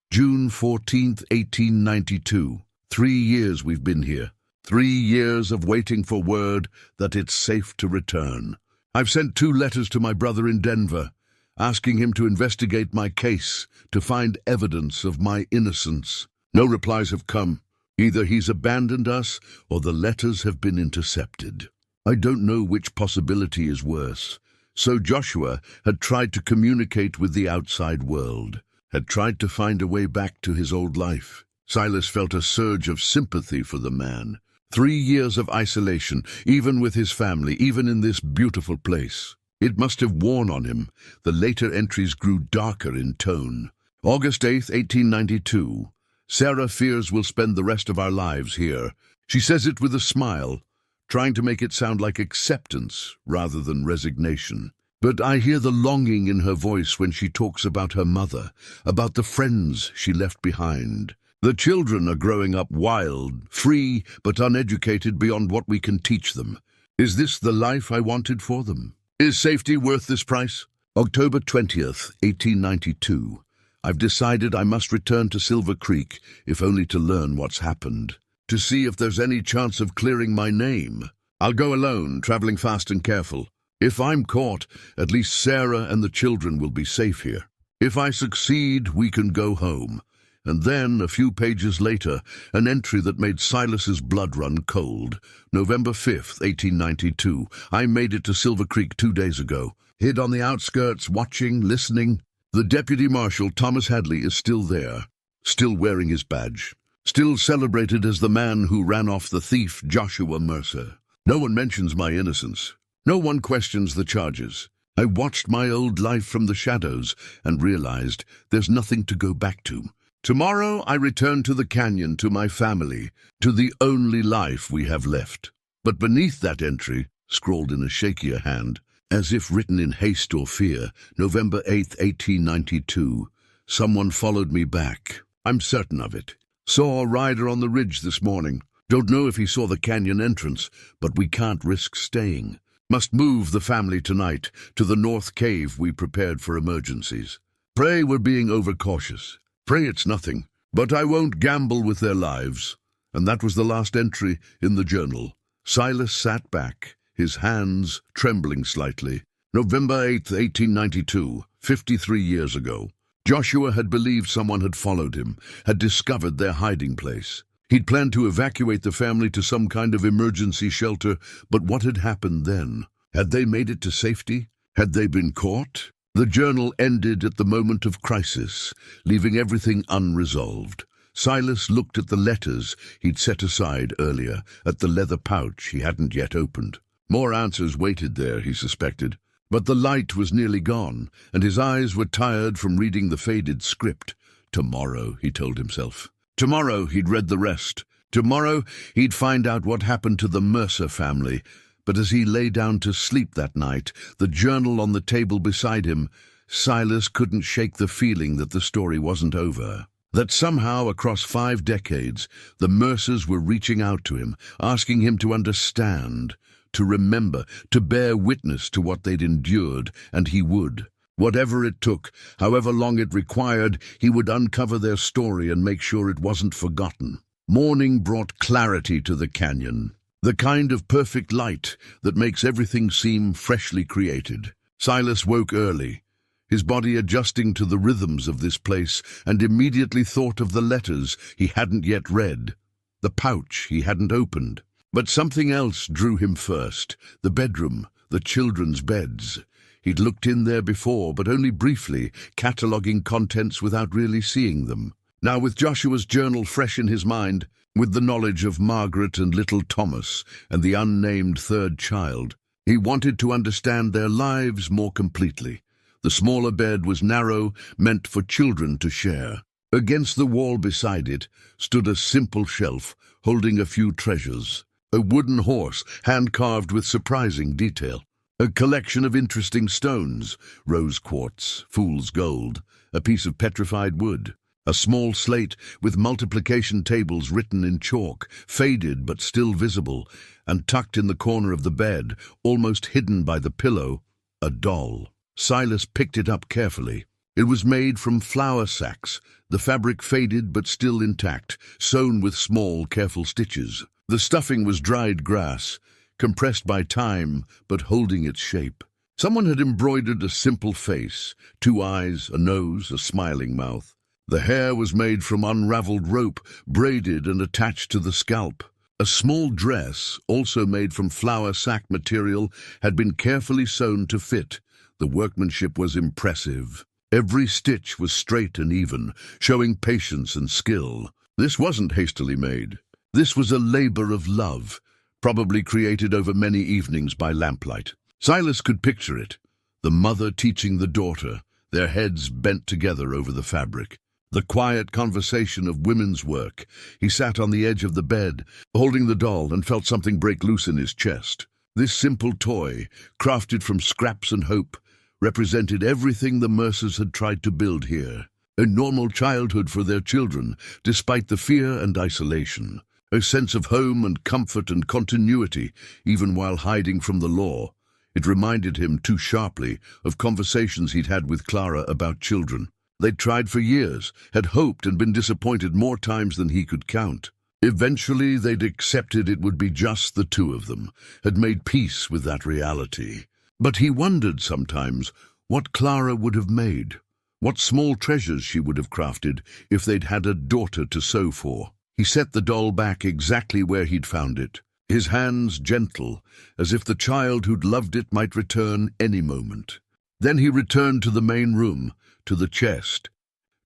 June 14th, 1892. 3 years we've been here. 3 years of waiting for word that it's safe to return. I've sent 2 letters to my brother in Denver, asking him to investigate my case, to find evidence of my innocence. No replies have come. Either he's abandoned us, or the letters have been intercepted. I don't know which possibility is worse. So Joshua had tried to communicate with the outside world, had tried to find a way back to his old life. Silas felt a surge of sympathy for the man. 3 years of isolation, even with his family, even in this beautiful place. It must have worn on him. The later entries grew darker in tone. August 8th, 1892. Sarah fears we'll spend the rest of our lives here. She says it with a smile, trying to make it sound like acceptance rather than resignation. But I hear the longing in her voice when she talks about her mother, about the friends she left behind. The children are growing up wild, free, but uneducated beyond what we can teach them. Is this the life I wanted for them? Is safety worth this price? October 20th, 1892. I've decided I must return to Silver Creek, if only to learn what's happened. To see if there's any chance of clearing my name. I'll go alone, traveling fast and careful. If I'm caught, at least Sarah and the children will be safe here. If I succeed, we can go home. And then, a few pages later, an entry that made Silas's blood run cold. November 5th, 1892. I made it to Silver Creek 2 days ago. Hid on the outskirts, watching, listening. The Deputy Marshal, Thomas Hadley, is still there. Still wearing his badge. Still celebrated as the man who ran off the thief, Joshua Mercer. No one mentions my innocence. No one questions the charges. I watched my old life from the shadows and realized there's nothing to go back to. Tomorrow I return to the canyon, to my family, to the only life we have left. But beneath that entry, scrawled in a shakier hand, as if written in haste or fear, November 8th, 1892, someone followed me back. I'm certain of it. Saw a rider on the ridge this morning. Don't know if he saw the canyon entrance, but we can't risk staying. Must move the family tonight to the north cave we prepared for emergencies. Pray we're being overcautious. Pray it's nothing, but I won't gamble with their lives. And that was the last entry in the journal. Silas sat back, his hands trembling slightly. November 8th, 1892, 53 years ago. Joshua had believed someone had followed him, had discovered their hiding place. He'd planned to evacuate the family to some kind of emergency shelter, but what had happened then? Had they made it to safety? Had they been caught? The journal ended at the moment of crisis, leaving everything unresolved. Silas looked at the letters he'd set aside earlier, at the leather pouch he hadn't yet opened. More answers waited there, he suspected. But the light was nearly gone, and his eyes were tired from reading the faded script. Tomorrow, he told himself. Tomorrow he'd read the rest. Tomorrow he'd find out what happened to the Mercer family. But as he lay down to sleep that night, the journal on the table beside him, Silas couldn't shake the feeling that the story wasn't over. That somehow, across 5 decades, the Mercers were reaching out to him, asking him to understand, to remember, to bear witness to what they'd endured, and he would. Whatever it took, however long it required, he would uncover their story and make sure it wasn't forgotten. Morning brought clarity to the canyon. The kind of perfect light that makes everything seem freshly created. Silas woke early, his body adjusting to the rhythms of this place, and immediately thought of the letters he hadn't yet read, the pouch he hadn't opened. But something else drew him first, the bedroom, the children's beds. He'd looked in there before, but only briefly, cataloguing contents without really seeing them. Now, with Joshua's journal fresh in his mind, with the knowledge of Margaret and little Thomas and the unnamed third child, he wanted to understand their lives more completely. The smaller bed was narrow, meant for children to share. Against the wall beside it stood a simple shelf holding a few treasures. A wooden horse, hand-carved with surprising detail. A collection of interesting stones, rose quartz, fool's gold, a piece of petrified wood. A small slate with multiplication tables written in chalk, faded but still visible, and tucked in the corner of the bed, almost hidden by the pillow, a doll. Silas picked it up carefully. It was made from flour sacks, the fabric faded but still intact, sewn with small, careful stitches. The stuffing was dried grass, compressed by time but holding its shape. Someone had embroidered a simple face, 2 eyes, a nose, a smiling mouth. The hair was made from unraveled rope, braided and attached to the scalp. A small dress, also made from flour sack material, had been carefully sewn to fit. The workmanship was impressive. Every stitch was straight and even, showing patience and skill. This wasn't hastily made. This was a labor of love, probably created over many evenings by lamplight. Silas could picture it, the mother teaching the daughter, their heads bent together over the fabric. The quiet conversation of women's work. He sat on the edge of the bed, holding the doll, and felt something break loose in his chest. This simple toy, crafted from scraps and hope, represented everything the Mercers had tried to build here. A normal childhood for their children, despite the fear and isolation. A sense of home and comfort and continuity, even while hiding from the law. It reminded him too sharply of conversations he'd had with Clara about children. They'd tried for years, had hoped and been disappointed more times than he could count. Eventually, they'd accepted it would be just the two of them, had made peace with that reality. But he wondered sometimes what Clara would have made, what small treasures she would have crafted if they'd had a daughter to sew for. He set the doll back exactly where he'd found it, his hands gentle, as if the child who'd loved it might return any moment. Then he returned to the main room, to the chest,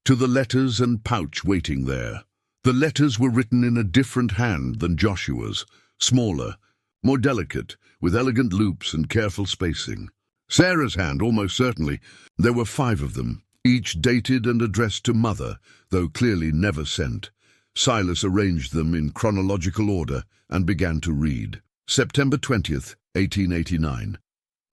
to the letters and pouch waiting there. The letters were written in a different hand than Joshua's, smaller, more delicate, with elegant loops and careful spacing. Sarah's hand, almost certainly. There were 5 of them, each dated and addressed to Mother, though clearly never sent. Silas arranged them in chronological order and began to read. September 20th, 1889.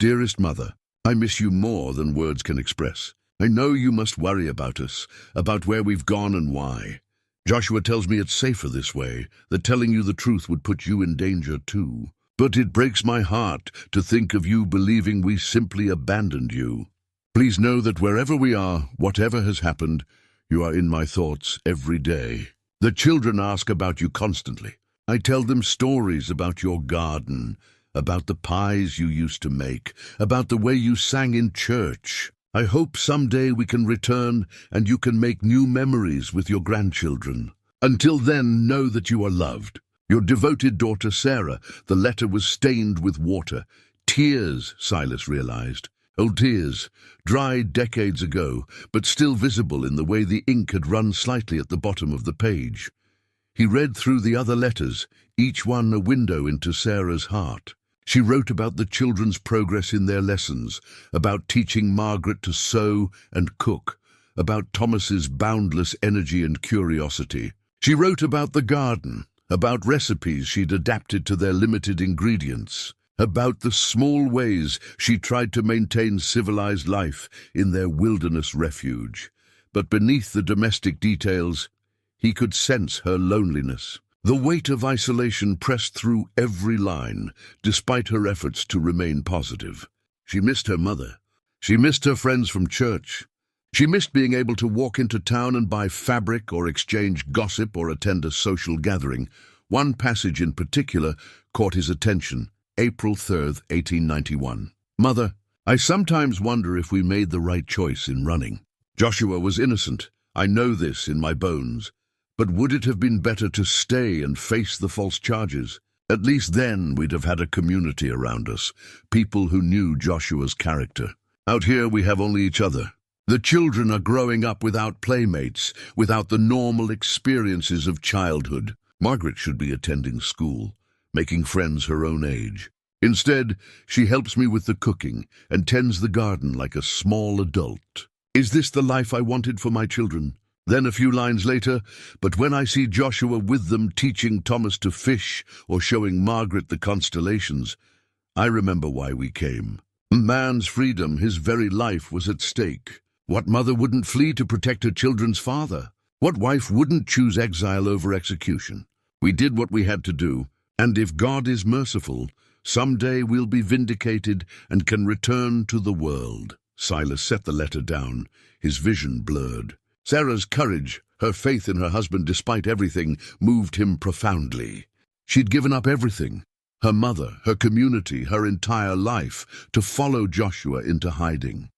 Dearest Mother, I miss you more than words can express. I know you must worry about us, about where we've gone and why. Joshua tells me it's safer this way, that telling you the truth would put you in danger too. But it breaks my heart to think of you believing we simply abandoned you. Please know that wherever we are, whatever has happened, you are in my thoughts every day. The children ask about you constantly. I tell them stories about your garden, about the pies you used to make, about the way you sang in church. I hope someday we can return and you can make new memories with your grandchildren. Until then, know that you are loved. Your devoted daughter Sarah. The letter was stained with water. Tears, Silas realized. Old tears, dried decades ago, but still visible in the way the ink had run slightly at the bottom of the page. He read through the other letters, each one a window into Sarah's heart. She wrote about the children's progress in their lessons, about teaching Margaret to sew and cook, about Thomas's boundless energy and curiosity. She wrote about the garden, about recipes she'd adapted to their limited ingredients, about the small ways she tried to maintain civilized life in their wilderness refuge. But beneath the domestic details, he could sense her loneliness. The weight of isolation pressed through every line, despite her efforts to remain positive. She missed her mother. She missed her friends from church. She missed being able to walk into town and buy fabric or exchange gossip or attend a social gathering. One passage in particular caught his attention. April 3rd, 1891. Mother, I sometimes wonder if we made the right choice in running. Joshua was innocent. I know this in my bones. But would it have been better to stay and face the false charges? At least then we'd have had a community around us, people who knew Joshua's character. Out here we have only each other. The children are growing up without playmates, without the normal experiences of childhood. Margaret should be attending school, making friends her own age. Instead, she helps me with the cooking and tends the garden like a small adult. Is this the life I wanted for my children? Then a few lines later, but when I see Joshua with them teaching Thomas to fish or showing Margaret the constellations, I remember why we came. Man's freedom, his very life was at stake. What mother wouldn't flee to protect her children's father? What wife wouldn't choose exile over execution? We did what we had to do, and if God is merciful, someday we'll be vindicated and can return to the world. Silas set the letter down, his vision blurred. Sarah's courage, her faith in her husband despite everything, moved him profoundly. She'd given up everything, her mother, her community, her entire life, to follow Joshua into hiding.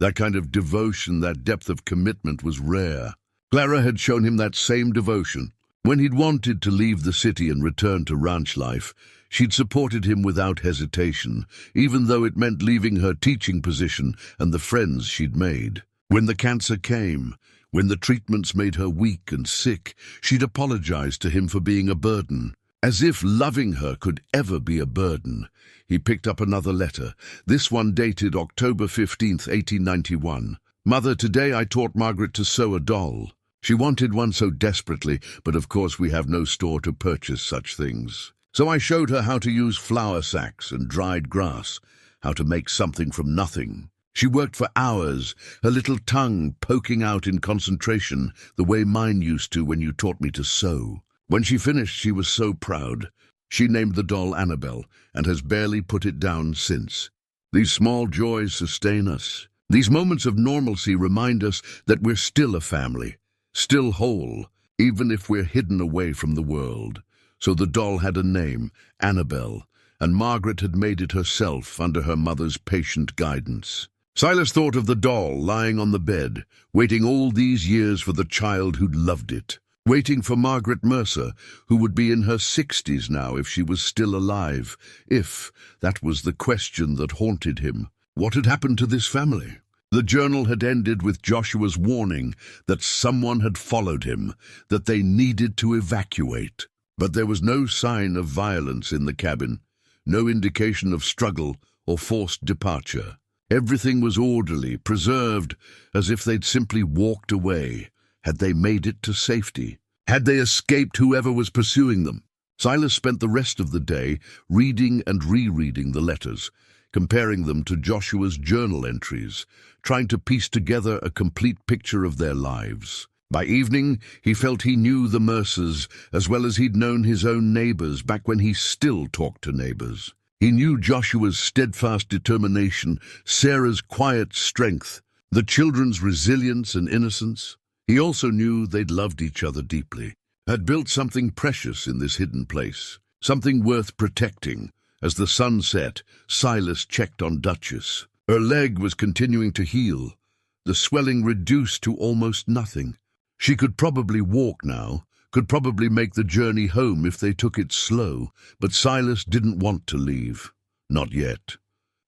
That kind of devotion, that depth of commitment was rare. Clara had shown him that same devotion. When he'd wanted to leave the city and return to ranch life, she'd supported him without hesitation, even though it meant leaving her teaching position and the friends she'd made. When the cancer came, when the treatments made her weak and sick, she'd apologized to him for being a burden. As if loving her could ever be a burden. He picked up another letter, this one dated October 15th, 1891. Mother, today I taught Margaret to sew a doll. She wanted one so desperately, but of course we have no store to purchase such things. So I showed her how to use flour sacks and dried grass, how to make something from nothing. She worked for hours, her little tongue poking out in concentration, the way mine used to when you taught me to sew. When she finished, she was so proud. She named the doll Annabelle and has barely put it down since. These small joys sustain us. These moments of normalcy remind us that we're still a family, still whole, even if we're hidden away from the world. So the doll had a name, Annabelle, and Margaret had made it herself under her mother's patient guidance. Silas thought of the doll lying on the bed, waiting all these years for the child who'd loved it, waiting for Margaret Mercer, who would be in her 60s now if she was still alive, if that was the question that haunted him. What had happened to this family? The journal had ended with Joshua's warning that someone had followed him, that they needed to evacuate. But there was no sign of violence in the cabin, no indication of struggle or forced departure. Everything was orderly, preserved, as if they'd simply walked away. Had they made it to safety? Had they escaped whoever was pursuing them? Silas spent the rest of the day reading and rereading the letters, comparing them to Joshua's journal entries, trying to piece together a complete picture of their lives. By evening, he felt he knew the Mercers as well as he'd known his own neighbors back when he still talked to neighbors. He knew Joshua's steadfast determination, Sarah's quiet strength, the children's resilience and innocence. He also knew they'd loved each other deeply, had built something precious in this hidden place, something worth protecting. As the sun set, Silas checked on Duchess. Her leg was continuing to heal, the swelling reduced to almost nothing. She could probably walk now, could probably make the journey home if they took it slow, but Silas didn't want to leave. Not yet.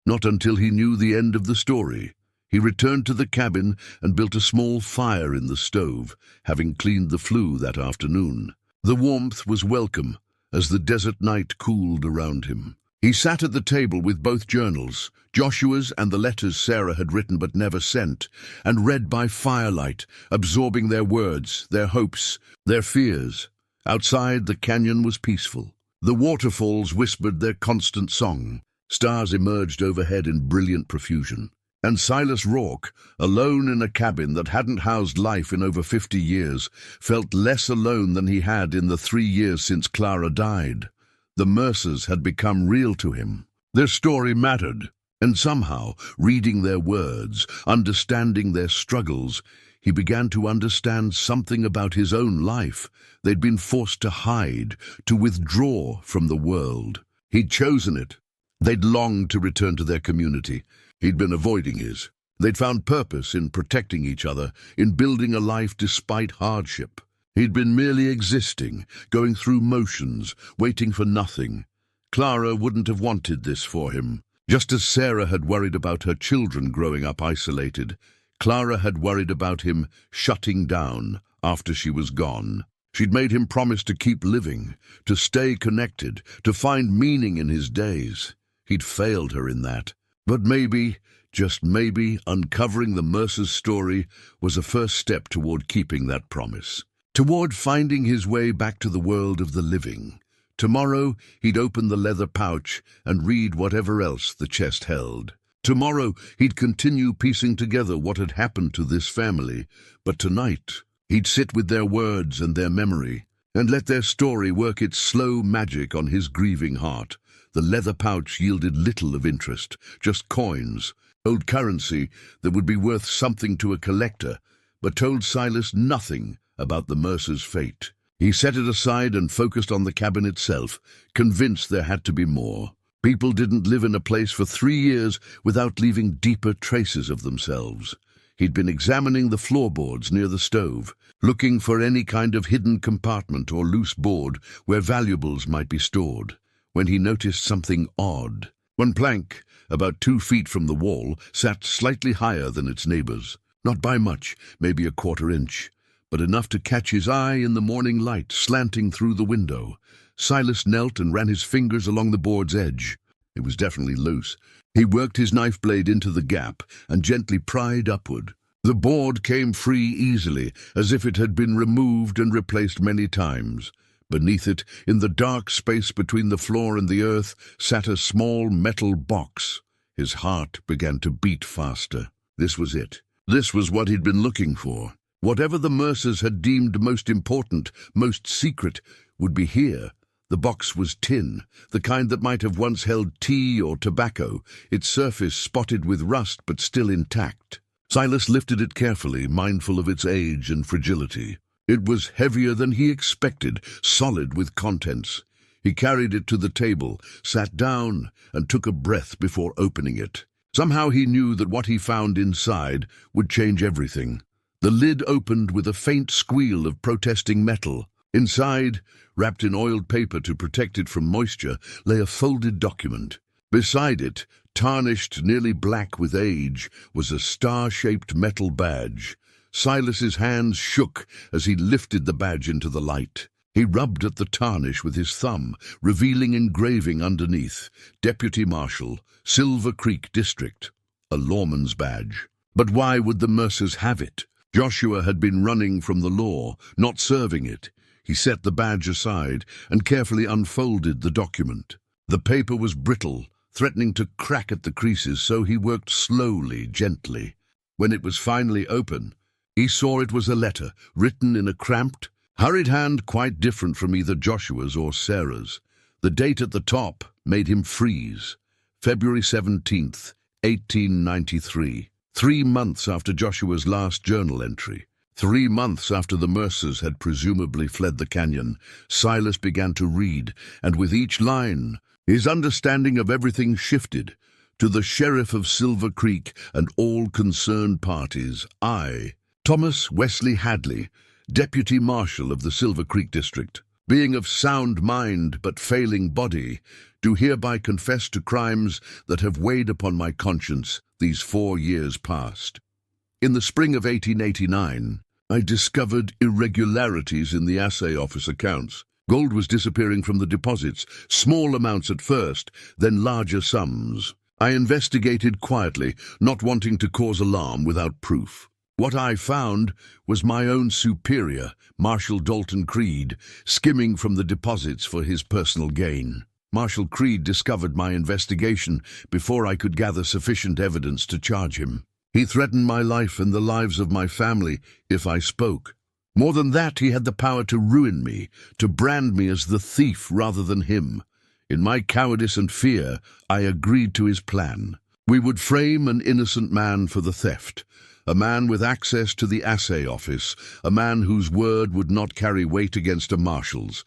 Not until he knew the end of the story. He returned to the cabin and built a small fire in the stove, having cleaned the flue that afternoon. The warmth was welcome as the desert night cooled around him. He sat at the table with both journals, Joshua's and the letters Sarah had written but never sent, and read by firelight, absorbing their words, their hopes, their fears. Outside, the canyon was peaceful. The waterfalls whispered their constant song. Stars emerged overhead in brilliant profusion. And Silas Rourke, alone in a cabin that hadn't housed life in over 50 years, felt less alone than he had in the 3 years since Clara died. The Mercers had become real to him. Their story mattered, and somehow, reading their words, understanding their struggles, he began to understand something about his own life. They'd been forced to hide, to withdraw from the world. He'd chosen it. They'd longed to return to their community. He'd been avoiding his. They'd found purpose in protecting each other, in building a life despite hardship. He'd been merely existing, going through motions, waiting for nothing. Clara wouldn't have wanted this for him. Just as Sarah had worried about her children growing up isolated, Clara had worried about him shutting down after she was gone. She'd made him promise to keep living, to stay connected, to find meaning in his days. He'd failed her in that. But maybe, just maybe, uncovering the Mercer's story was a first step toward keeping that promise. Toward finding his way back to the world of the living. Tomorrow, he'd open the leather pouch and read whatever else the chest held. Tomorrow, he'd continue piecing together what had happened to this family. But tonight, he'd sit with their words and their memory, and let their story work its slow magic on his grieving heart. The leather pouch yielded little of interest, just coins, old currency that would be worth something to a collector, but told Silas nothing about the Mercer's fate. He set it aside and focused on the cabin itself, convinced there had to be more. People didn't live in a place for 3 years without leaving deeper traces of themselves. He'd been examining the floorboards near the stove, looking for any kind of hidden compartment or loose board where valuables might be stored, when he noticed something odd. One plank, about 2 feet from the wall, sat slightly higher than its neighbors. Not by much, maybe a 1/4 inch, but enough to catch his eye in the morning light slanting through the window. Silas knelt and ran his fingers along the board's edge. It was definitely loose. He worked his knife blade into the gap and gently pried upward. The board came free easily, as if it had been removed and replaced many times. Beneath it, in the dark space between the floor and the earth, sat a small metal box. His heart began to beat faster. This was it. This was what he'd been looking for. Whatever the Mercers had deemed most important, most secret, would be here. The box was tin, the kind that might have once held tea or tobacco, its surface spotted with rust but still intact. Silas lifted it carefully, mindful of its age and fragility. It was heavier than he expected, solid with contents. He carried it to the table, sat down, and took a breath before opening it. Somehow he knew that what he found inside would change everything. The lid opened with a faint squeal of protesting metal. Inside, wrapped in oiled paper to protect it from moisture, lay a folded document. Beside it, tarnished nearly black with age, was a star-shaped metal badge. Silas's hands shook as he lifted the badge into the light. He rubbed at the tarnish with his thumb, revealing engraving underneath. Deputy Marshal, Silver Creek District. A lawman's badge. But why would the Mercers have it? Joshua had been running from the law, not serving it. He set the badge aside and carefully unfolded the document. The paper was brittle, threatening to crack at the creases, so he worked slowly, gently. When it was finally open, he saw it was a letter, written in a cramped, hurried hand quite different from either Joshua's or Sarah's. The date at the top made him freeze. February 17th, 1893. 3 months after Joshua's last journal entry. 3 months after the Mercers had presumably fled the canyon, Silas began to read, and with each line, his understanding of everything shifted. To the sheriff of Silver Creek and all concerned parties, I, Thomas Wesley Hadley, Deputy Marshal of the Silver Creek District, being of sound mind but failing body, do hereby confess to crimes that have weighed upon my conscience these 4 years past. In the spring of 1889, I discovered irregularities in the assay office accounts. Gold was disappearing from the deposits, small amounts at first, then larger sums. I investigated quietly, not wanting to cause alarm without proof. What I found was my own superior, Marshal Dalton Creed, skimming from the deposits for his personal gain. Marshal Creed discovered my investigation before I could gather sufficient evidence to charge him. He threatened my life and the lives of my family if I spoke. More than that, he had the power to ruin me, to brand me as the thief rather than him. In my cowardice and fear, I agreed to his plan. We would frame an innocent man for the theft, a man with access to the assay office, a man whose word would not carry weight against a marshal's.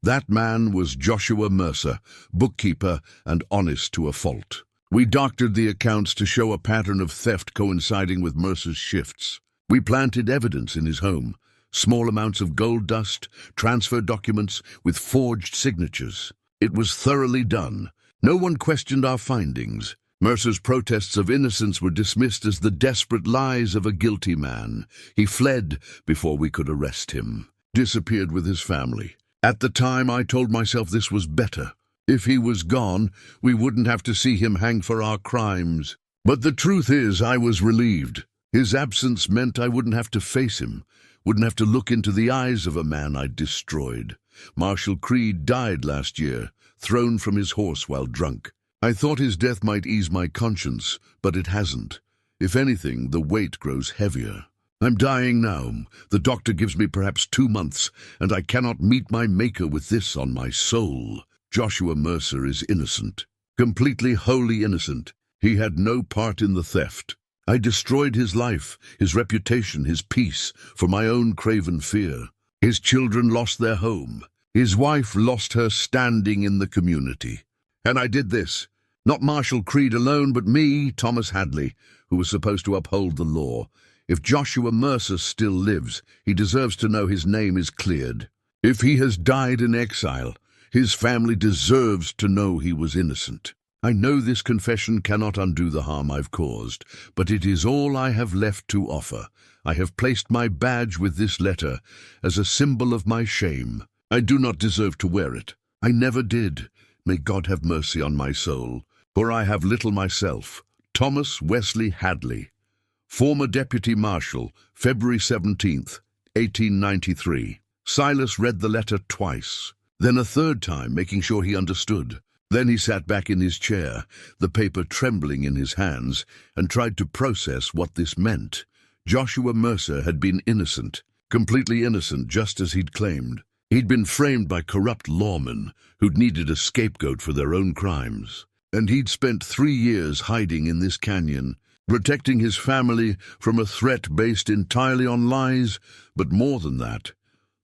That man was Joshua Mercer, bookkeeper and honest to a fault. We doctored the accounts to show a pattern of theft coinciding with Mercer's shifts. We planted evidence in his home, small amounts of gold dust, transfer documents with forged signatures. It was thoroughly done. No one questioned our findings. Mercer's protests of innocence were dismissed as the desperate lies of a guilty man. He fled before we could arrest him, disappeared with his family. At the time, I told myself this was better. If he was gone, we wouldn't have to see him hanged for our crimes. But the truth is, I was relieved. His absence meant I wouldn't have to face him, wouldn't have to look into the eyes of a man I'd destroyed. Marshal Creed died last year, thrown from his horse while drunk. I thought his death might ease my conscience, but it hasn't. If anything, the weight grows heavier. I'm dying now. The doctor gives me perhaps 2 months, and I cannot meet my Maker with this on my soul. Joshua Mercer is innocent, completely wholly innocent. He had no part in the theft. I destroyed his life, his reputation, his peace, for my own craven fear. His children lost their home. His wife lost her standing in the community. And I did this. Not Marshal Creed alone, but me, Thomas Hadley, who was supposed to uphold the law. If Joshua Mercer still lives, he deserves to know his name is cleared. If he has died in exile, his family deserves to know he was innocent. I know this confession cannot undo the harm I've caused, but it is all I have left to offer. I have placed my badge with this letter as a symbol of my shame. I do not deserve to wear it. I never did. May God have mercy on my soul, for I have little myself. Thomas Wesley Hadley, former Deputy Marshal, February 17th, 1893. Silas read the letter twice, then a third time, making sure he understood. Then he sat back in his chair, the paper trembling in his hands, and tried to process what this meant. Joshua Mercer had been innocent, completely innocent, just as he'd claimed. He'd been framed by corrupt lawmen who'd needed a scapegoat for their own crimes. And he'd spent 3 years hiding in this canyon, protecting his family from a threat based entirely on lies. But more than that,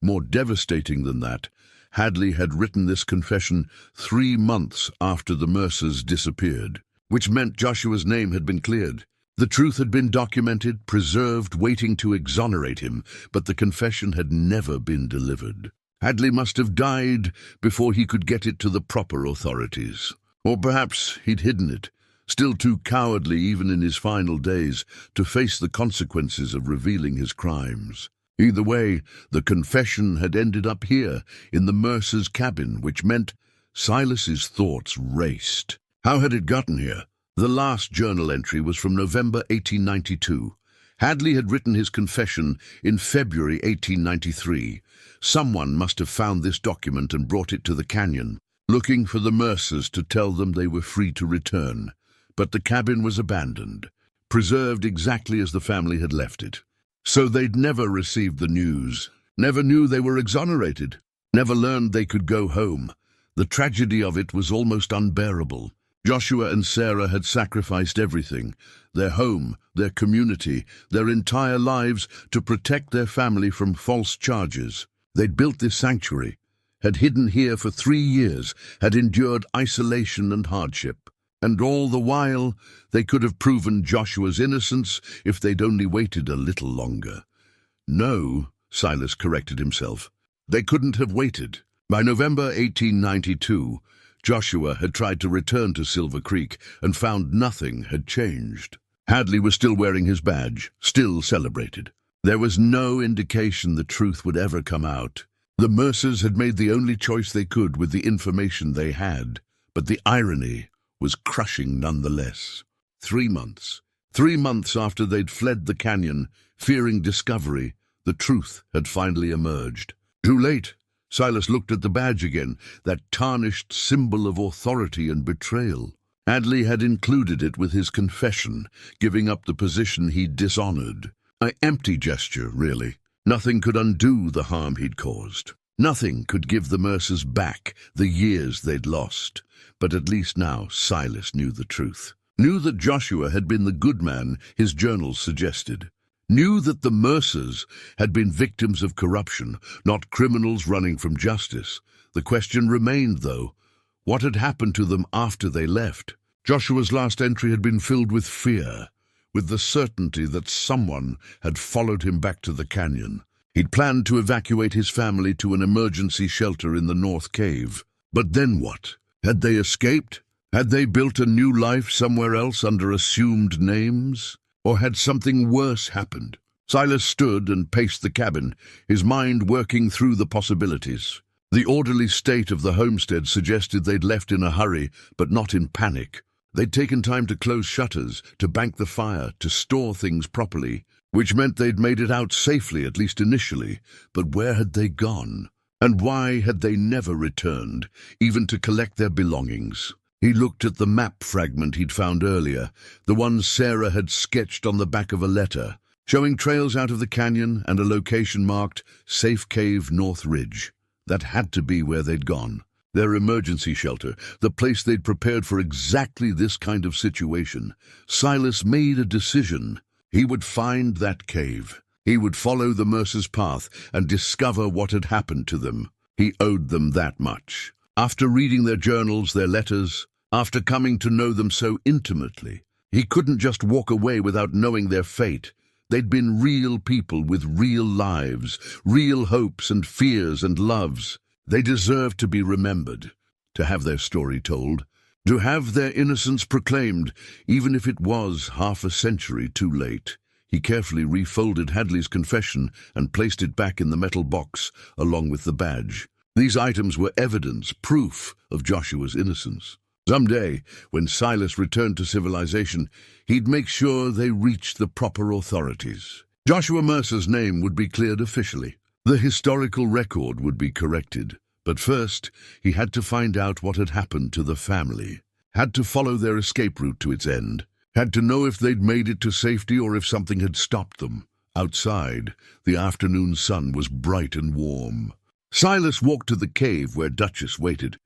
more devastating than that, Hadley had written this confession 3 months after the Mercers disappeared, which meant Joshua's name had been cleared. The truth had been documented, preserved, waiting to exonerate him, but the confession had never been delivered. Hadley must have died before he could get it to the proper authorities. Or perhaps he'd hidden it, still too cowardly even in his final days to face the consequences of revealing his crimes. Either way, the confession had ended up here, in the Mercer's cabin, which meant Silas's thoughts raced. How had it gotten here? The last journal entry was from November 1892. Hadley had written his confession in February 1893. Someone must have found this document and brought it to the canyon, looking for the Mercers to tell them they were free to return. But the cabin was abandoned, preserved exactly as the family had left it. So they'd never received the news, never knew they were exonerated, never learned they could go home. The tragedy of it was almost unbearable. Joshua and Sarah had sacrificed everything, their home, their community, their entire lives, to protect their family from false charges. They'd built this sanctuary, had hidden here for 3 years, had endured isolation and hardship. And all the while, they could have proven Joshua's innocence if they'd only waited a little longer. No, Silas corrected himself. They couldn't have waited. By November 1892, Joshua had tried to return to Silver Creek and found nothing had changed. Hadley was still wearing his badge, still celebrated. There was no indication the truth would ever come out. The Mercers had made the only choice they could with the information they had, but the irony was crushing nonetheless. 3 months. 3 months after they'd fled the canyon, fearing discovery, the truth had finally emerged. Too late. Silas looked at the badge again, that tarnished symbol of authority and betrayal. Hadley had included it with his confession, giving up the position he'd dishonored. An empty gesture, really. Nothing could undo the harm he'd caused. Nothing could give the Mercers back the years they'd lost. But at least now Silas knew the truth. Knew that Joshua had been the good man his journals suggested. Knew that the Mercers had been victims of corruption, not criminals running from justice. The question remained, though, what had happened to them after they left? Joshua's last entry had been filled with fear, with the certainty that someone had followed him back to the canyon. He'd planned to evacuate his family to an emergency shelter in the North Cave. But then what? Had they escaped? Had they built a new life somewhere else under assumed names? Or had something worse happened? Silas stood and paced the cabin, his mind working through the possibilities. The orderly state of the homestead suggested they'd left in a hurry, but not in panic. They'd taken time to close shutters, to bank the fire, to store things properly, which meant they'd made it out safely, at least initially. But where had they gone? And why had they never returned, even to collect their belongings? He looked at the map fragment he'd found earlier, the one Sarah had sketched on the back of a letter, showing trails out of the canyon and a location marked Safe Cave North Ridge. That had to be where they'd gone. Their emergency shelter, the place they'd prepared for exactly this kind of situation. Silas made a decision. He would find that cave. He would follow the Mercers' path and discover what had happened to them. He owed them that much. After reading their journals, their letters, after coming to know them so intimately, he couldn't just walk away without knowing their fate. They'd been real people with real lives, real hopes and fears and loves. They deserved to be remembered, to have their story told, to have their innocence proclaimed, even if it was half a century too late. He carefully refolded Hadley's confession and placed it back in the metal box, along with the badge. These items were evidence, proof of Joshua's innocence. Someday, when Silas returned to civilization, he'd make sure they reached the proper authorities. Joshua Mercer's name would be cleared officially. The historical record would be corrected. But first, he had to find out what had happened to the family. Had to follow their escape route to its end. Had to know if they'd made it to safety or if something had stopped them. Outside, the afternoon sun was bright and warm. Silas walked to the cave where Duchess waited.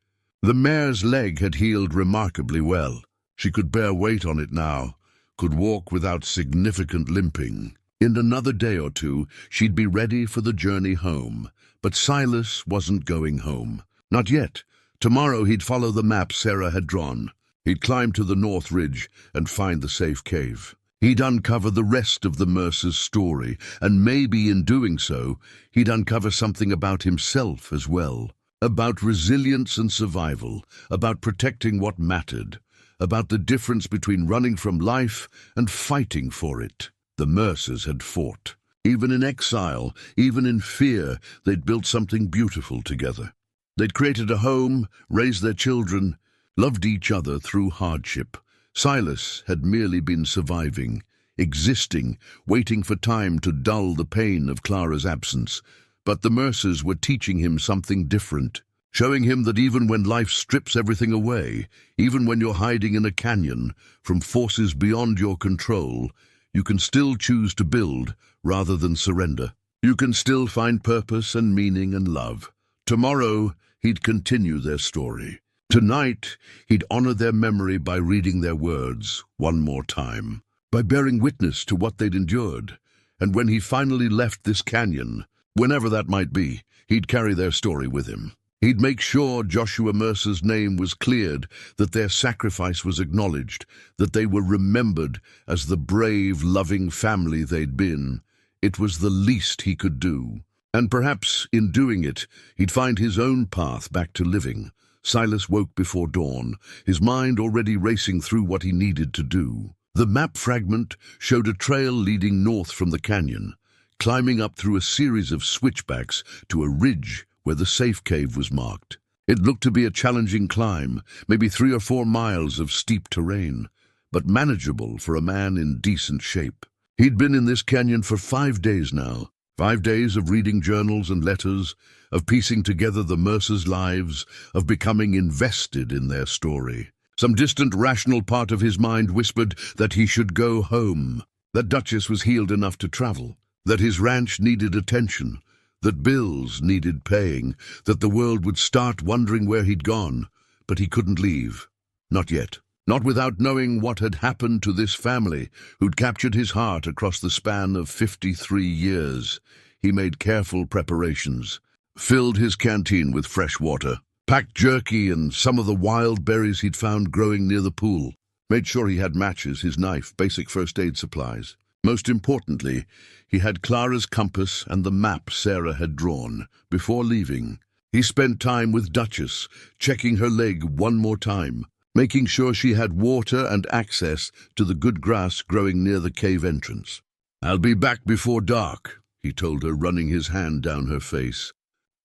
The mare's leg had healed remarkably well. She could bear weight on it now, could walk without significant limping. In another day or two, she'd be ready for the journey home. But Silas wasn't going home. Not yet. Tomorrow he'd follow the map Sarah had drawn. He'd climb to the north ridge and find the safe cave. He'd uncover the rest of the Mercer's story, and maybe in doing so, he'd uncover something about himself as well. About resilience and survival, about protecting what mattered, about the difference between running from life and fighting for it. The Mercers had fought. Even in exile, even in fear, they'd built something beautiful together. They'd created a home, raised their children, loved each other through hardship. Silas had merely been surviving, existing, waiting for time to dull the pain of Clara's absence. But the Mercers were teaching him something different, showing him that even when life strips everything away, even when you're hiding in a canyon from forces beyond your control, you can still choose to build rather than surrender. You can still find purpose and meaning and love. Tomorrow, he'd continue their story. Tonight, he'd honor their memory by reading their words one more time, by bearing witness to what they'd endured. And when he finally left this canyon, whenever that might be, he'd carry their story with him. He'd make sure Joshua Mercer's name was cleared, that their sacrifice was acknowledged, that they were remembered as the brave, loving family they'd been. It was the least he could do. And perhaps, in doing it, he'd find his own path back to living. Silas woke before dawn, his mind already racing through what he needed to do. The map fragment showed a trail leading north from the canyon, climbing up through a series of switchbacks to a ridge where the safe cave was marked. It looked to be a challenging climb, maybe 3 or 4 miles of steep terrain, but manageable for a man in decent shape. He'd been in this canyon for 5 days now. 5 days of reading journals and letters, of piecing together the Mercers' lives, of becoming invested in their story. Some distant rational part of his mind whispered that he should go home, that Duchess was healed enough to travel, that his ranch needed attention, that bills needed paying, that the world would start wondering where he'd gone, but he couldn't leave. Not yet. Not without knowing what had happened to this family, who'd captured his heart across the span of 53 years. He made careful preparations, filled his canteen with fresh water, packed jerky and some of the wild berries he'd found growing near the pool, made sure he had matches, his knife, basic first aid supplies. Most importantly, he had Clara's compass and the map Sarah had drawn. Before leaving, he spent time with Duchess, checking her leg one more time, making sure she had water and access to the good grass growing near the cave entrance. "I'll be back before dark," he told her, running his hand down her face.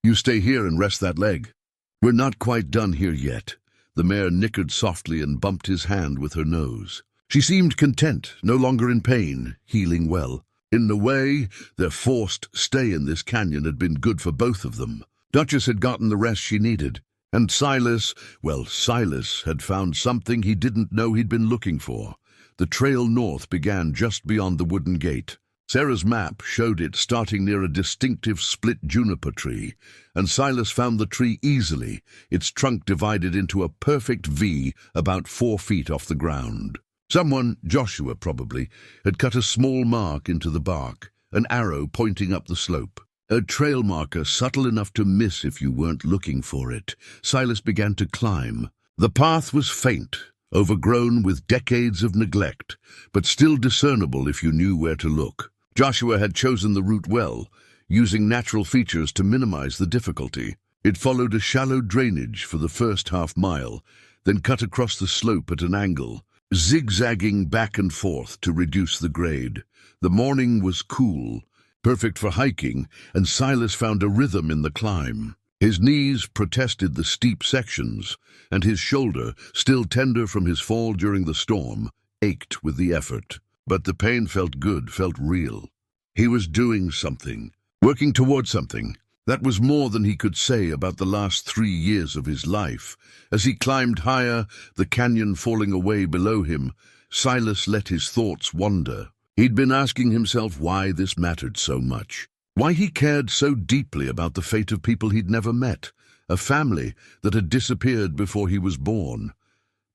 "You stay here and rest that leg." "We're not quite done here yet." The mare nickered softly and bumped his hand with her nose. She seemed content, no longer in pain, healing well. In a way, their forced stay in this canyon had been good for both of them. Duchess had gotten the rest she needed. And Silas had found something he didn't know he'd been looking for. The trail north began just beyond the wooden gate. Sarah's map showed it starting near a distinctive split juniper tree, and Silas found the tree easily, its trunk divided into a perfect V about 4 feet off the ground. Someone, Joshua probably, had cut a small mark into the bark, an arrow pointing up the slope. A trail marker subtle enough to miss if you weren't looking for it. Silas began to climb. The path was faint, overgrown with decades of neglect, but still discernible if you knew where to look. Joshua had chosen the route well, using natural features to minimize the difficulty. It followed a shallow drainage for the first half mile, then cut across the slope at an angle, zigzagging back and forth to reduce the grade. The morning was cool, perfect for hiking, and Silas found a rhythm in the climb. His knees protested the steep sections, and his shoulder, still tender from his fall during the storm, ached with the effort. But the pain felt good, felt real. He was doing something, working toward something. That was more than he could say about the last 3 years of his life. As he climbed higher, the canyon falling away below him, Silas let his thoughts wander. He'd been asking himself why this mattered so much. Why he cared so deeply about the fate of people he'd never met, a family that had disappeared before he was born.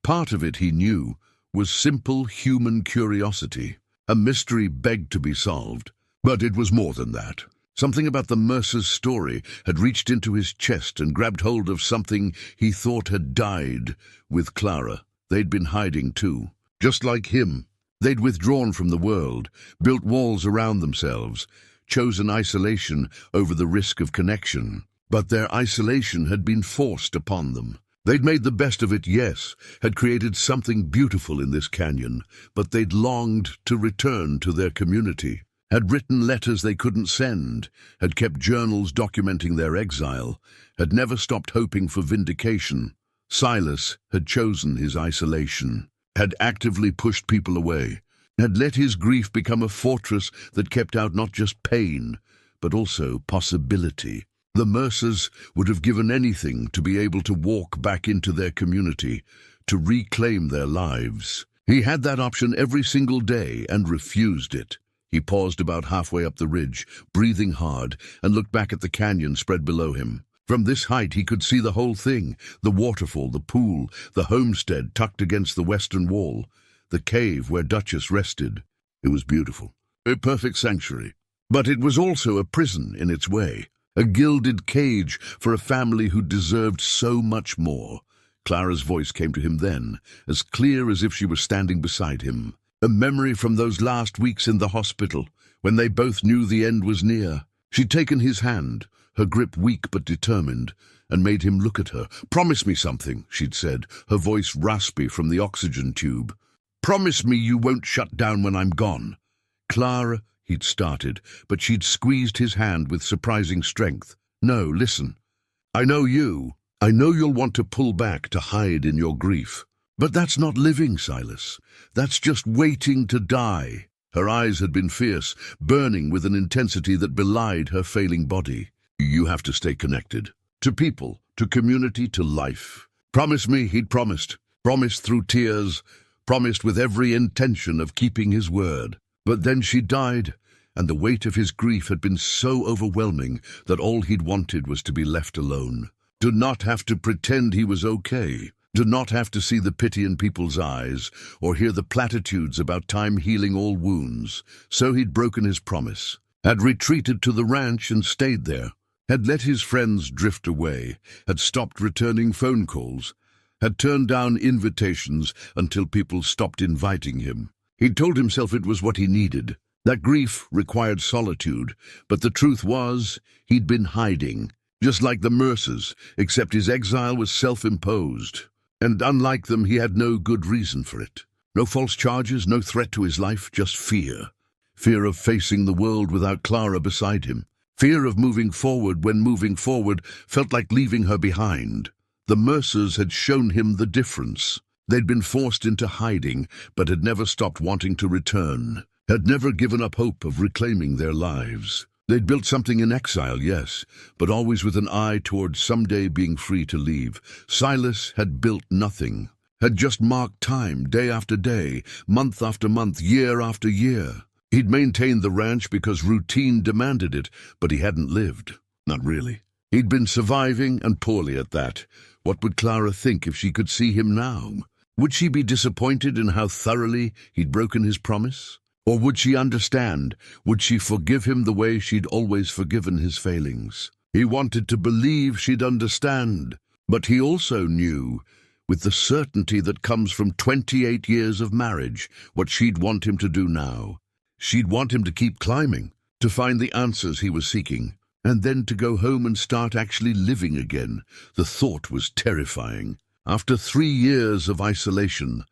Part of it, he knew, was simple human curiosity. A mystery begged to be solved. But it was more than that. Something about the Mercer's story had reached into his chest and grabbed hold of something he thought had died with Clara. They'd been hiding too. Just like him. They'd withdrawn from the world, built walls around themselves, chosen isolation over the risk of connection. But their isolation had been forced upon them. They'd made the best of it, yes, had created something beautiful in this canyon, but they'd longed to return to their community, had written letters they couldn't send, had kept journals documenting their exile, had never stopped hoping for vindication. Silas had chosen his isolation, had actively pushed people away, had let his grief become a fortress that kept out not just pain, but also possibility. The Mercers would have given anything to be able to walk back into their community, to reclaim their lives. He had that option every single day and refused it. He paused about halfway up the ridge, breathing hard, and looked back at the canyon spread below him. From this height he could see the whole thing, the waterfall, the pool, the homestead tucked against the western wall, the cave where Duchess rested. It was beautiful, a perfect sanctuary. But it was also a prison in its way. A gilded cage for a family who deserved so much more. Clara's voice came to him then, as clear as if she were standing beside him. A memory from those last weeks in the hospital, when they both knew the end was near. She'd taken his hand, her grip weak but determined, and made him look at her. "Promise me something," she'd said, her voice raspy from the oxygen tube. "Promise me you won't shut down when I'm gone." Clara, he'd started, but she'd squeezed his hand with surprising strength. "No, listen. I know you. I know you'll want to pull back to hide in your grief. But that's not living, Silas. That's just waiting to die." Her eyes had been fierce, burning with an intensity that belied her failing body. "You have to stay connected. To people, to community, to life. Promise me," he'd promised. Promised through tears, promised with every intention of keeping his word. But then she died, and the weight of his grief had been so overwhelming that all he'd wanted was to be left alone. To not have to pretend he was okay. To not have to see the pity in people's eyes, or hear the platitudes about time healing all wounds. So he'd broken his promise, had retreated to the ranch and stayed there, had let his friends drift away, had stopped returning phone calls, had turned down invitations until people stopped inviting him. He'd told himself it was what he needed. That grief required solitude, but the truth was, he'd been hiding, just like the Mercers, except his exile was self-imposed. And unlike them, he had no good reason for it. No false charges, no threat to his life, just fear. Fear of facing the world without Clara beside him. Fear of moving forward when moving forward felt like leaving her behind. The Mercers had shown him the difference. They'd been forced into hiding, but had never stopped wanting to return. Had never given up hope of reclaiming their lives. They'd built something in exile, yes, but always with an eye towards someday being free to leave. Silas had built nothing, had just marked time, day after day, month after month, year after year. He'd maintained the ranch because routine demanded it, but he hadn't lived. Not really. He'd been surviving, and poorly at that. What would Clara think if she could see him now? Would she be disappointed in how thoroughly he'd broken his promise? Or would she understand? Would she forgive him the way she'd always forgiven his failings? He wanted to believe she'd understand, but he also knew, with the certainty that comes from 28 years of marriage, what she'd want him to do now. She'd want him to keep climbing, to find the answers he was seeking, and then to go home and start actually living again. The thought was terrifying. After 3 years of isolation,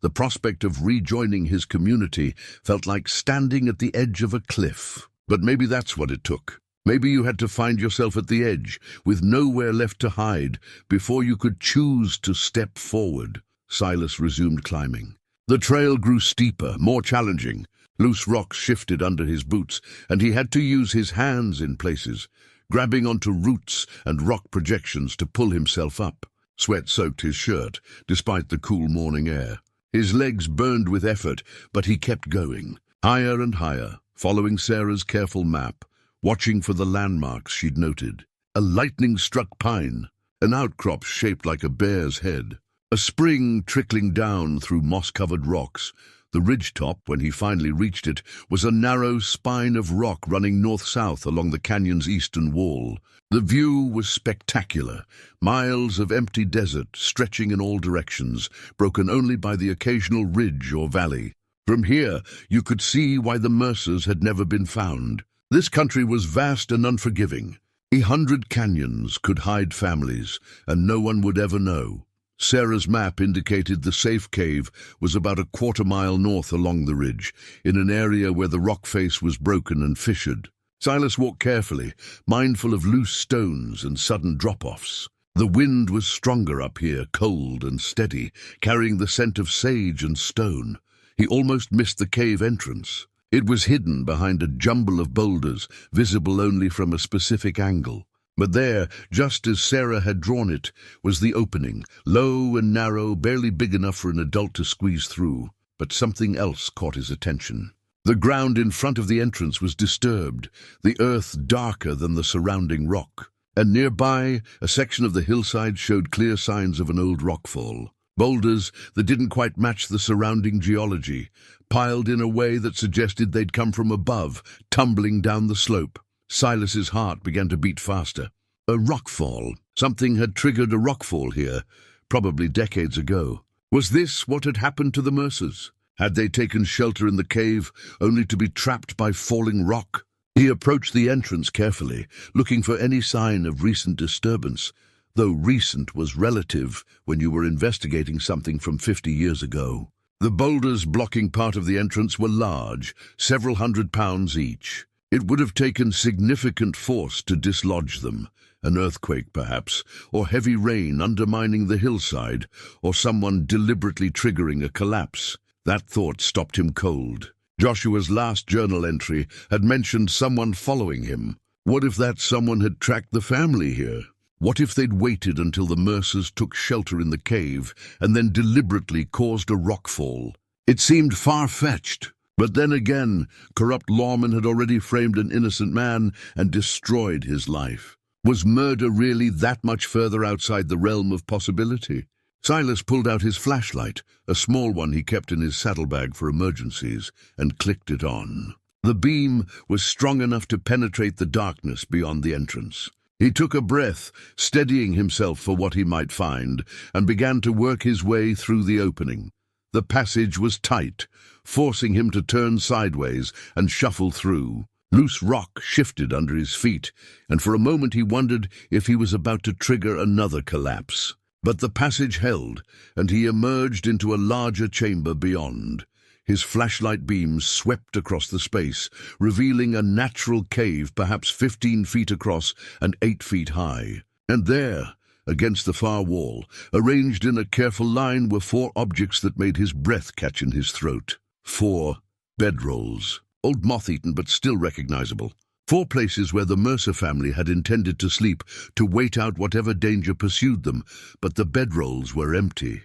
the prospect of rejoining his community felt like standing at the edge of a cliff. But maybe that's what it took. Maybe you had to find yourself at the edge, with nowhere left to hide, before you could choose to step forward. Silas resumed climbing. The trail grew steeper, more challenging. Loose rocks shifted under his boots, and he had to use his hands in places, grabbing onto roots and rock projections to pull himself up. Sweat soaked his shirt, despite the cool morning air. His legs burned with effort, but he kept going, higher and higher, following Sarah's careful map, watching for the landmarks she'd noted. A lightning-struck pine, an outcrop shaped like a bear's head, a spring trickling down through moss-covered rocks. The ridgetop, when he finally reached it, was a narrow spine of rock running north-south along the canyon's eastern wall. The view was spectacular, miles of empty desert stretching in all directions, broken only by the occasional ridge or valley. From here, you could see why the Mercers had never been found. This country was vast and unforgiving. 100 canyons could hide families, and no one would ever know. Sarah's map indicated the safe cave was about a quarter-mile north along the ridge, in an area where the rock face was broken and fissured. Silas walked carefully, mindful of loose stones and sudden drop-offs. The wind was stronger up here, cold and steady, carrying the scent of sage and stone. He almost missed the cave entrance. It was hidden behind a jumble of boulders, visible only from a specific angle. But there, just as Sarah had drawn it, was the opening, low and narrow, barely big enough for an adult to squeeze through. But something else caught his attention. The ground in front of the entrance was disturbed, the earth darker than the surrounding rock. And nearby, a section of the hillside showed clear signs of an old rockfall. Boulders that didn't quite match the surrounding geology, piled in a way that suggested they'd come from above, tumbling down the slope. Silas's heart began to beat faster. A rockfall. Something had triggered a rockfall here, probably decades ago. Was this what had happened to the Mercers? Had they taken shelter in the cave, only to be trapped by falling rock? He approached the entrance carefully, looking for any sign of recent disturbance, though recent was relative when you were investigating something from 50 years ago. The boulders blocking part of the entrance were large, several 100 pounds each. It would have taken significant force to dislodge them, an earthquake perhaps, or heavy rain undermining the hillside, or someone deliberately triggering a collapse. That thought stopped him cold. Joshua's last journal entry had mentioned someone following him. What if that someone had tracked the family here? What if they'd waited until the Mercers took shelter in the cave and then deliberately caused a rockfall? It seemed far-fetched. But then again, corrupt lawmen had already framed an innocent man and destroyed his life. Was murder really that much further outside the realm of possibility? Silas pulled out his flashlight, a small one he kept in his saddlebag for emergencies, and clicked it on. The beam was strong enough to penetrate the darkness beyond the entrance. He took a breath, steadying himself for what he might find, and began to work his way through the opening. The passage was tight, forcing him to turn sideways and shuffle through. Loose rock shifted under his feet, and for a moment he wondered if he was about to trigger another collapse. But the passage held, and he emerged into a larger chamber beyond. His flashlight beams swept across the space, revealing a natural cave perhaps 15 feet across and 8 feet high. And there, against the far wall, arranged in a careful line, were 4 objects that made his breath catch in his throat. 4 bedrolls, old moth-eaten but still recognizable. 4 places where the Mercer family had intended to sleep, to wait out whatever danger pursued them, but the bedrolls were empty,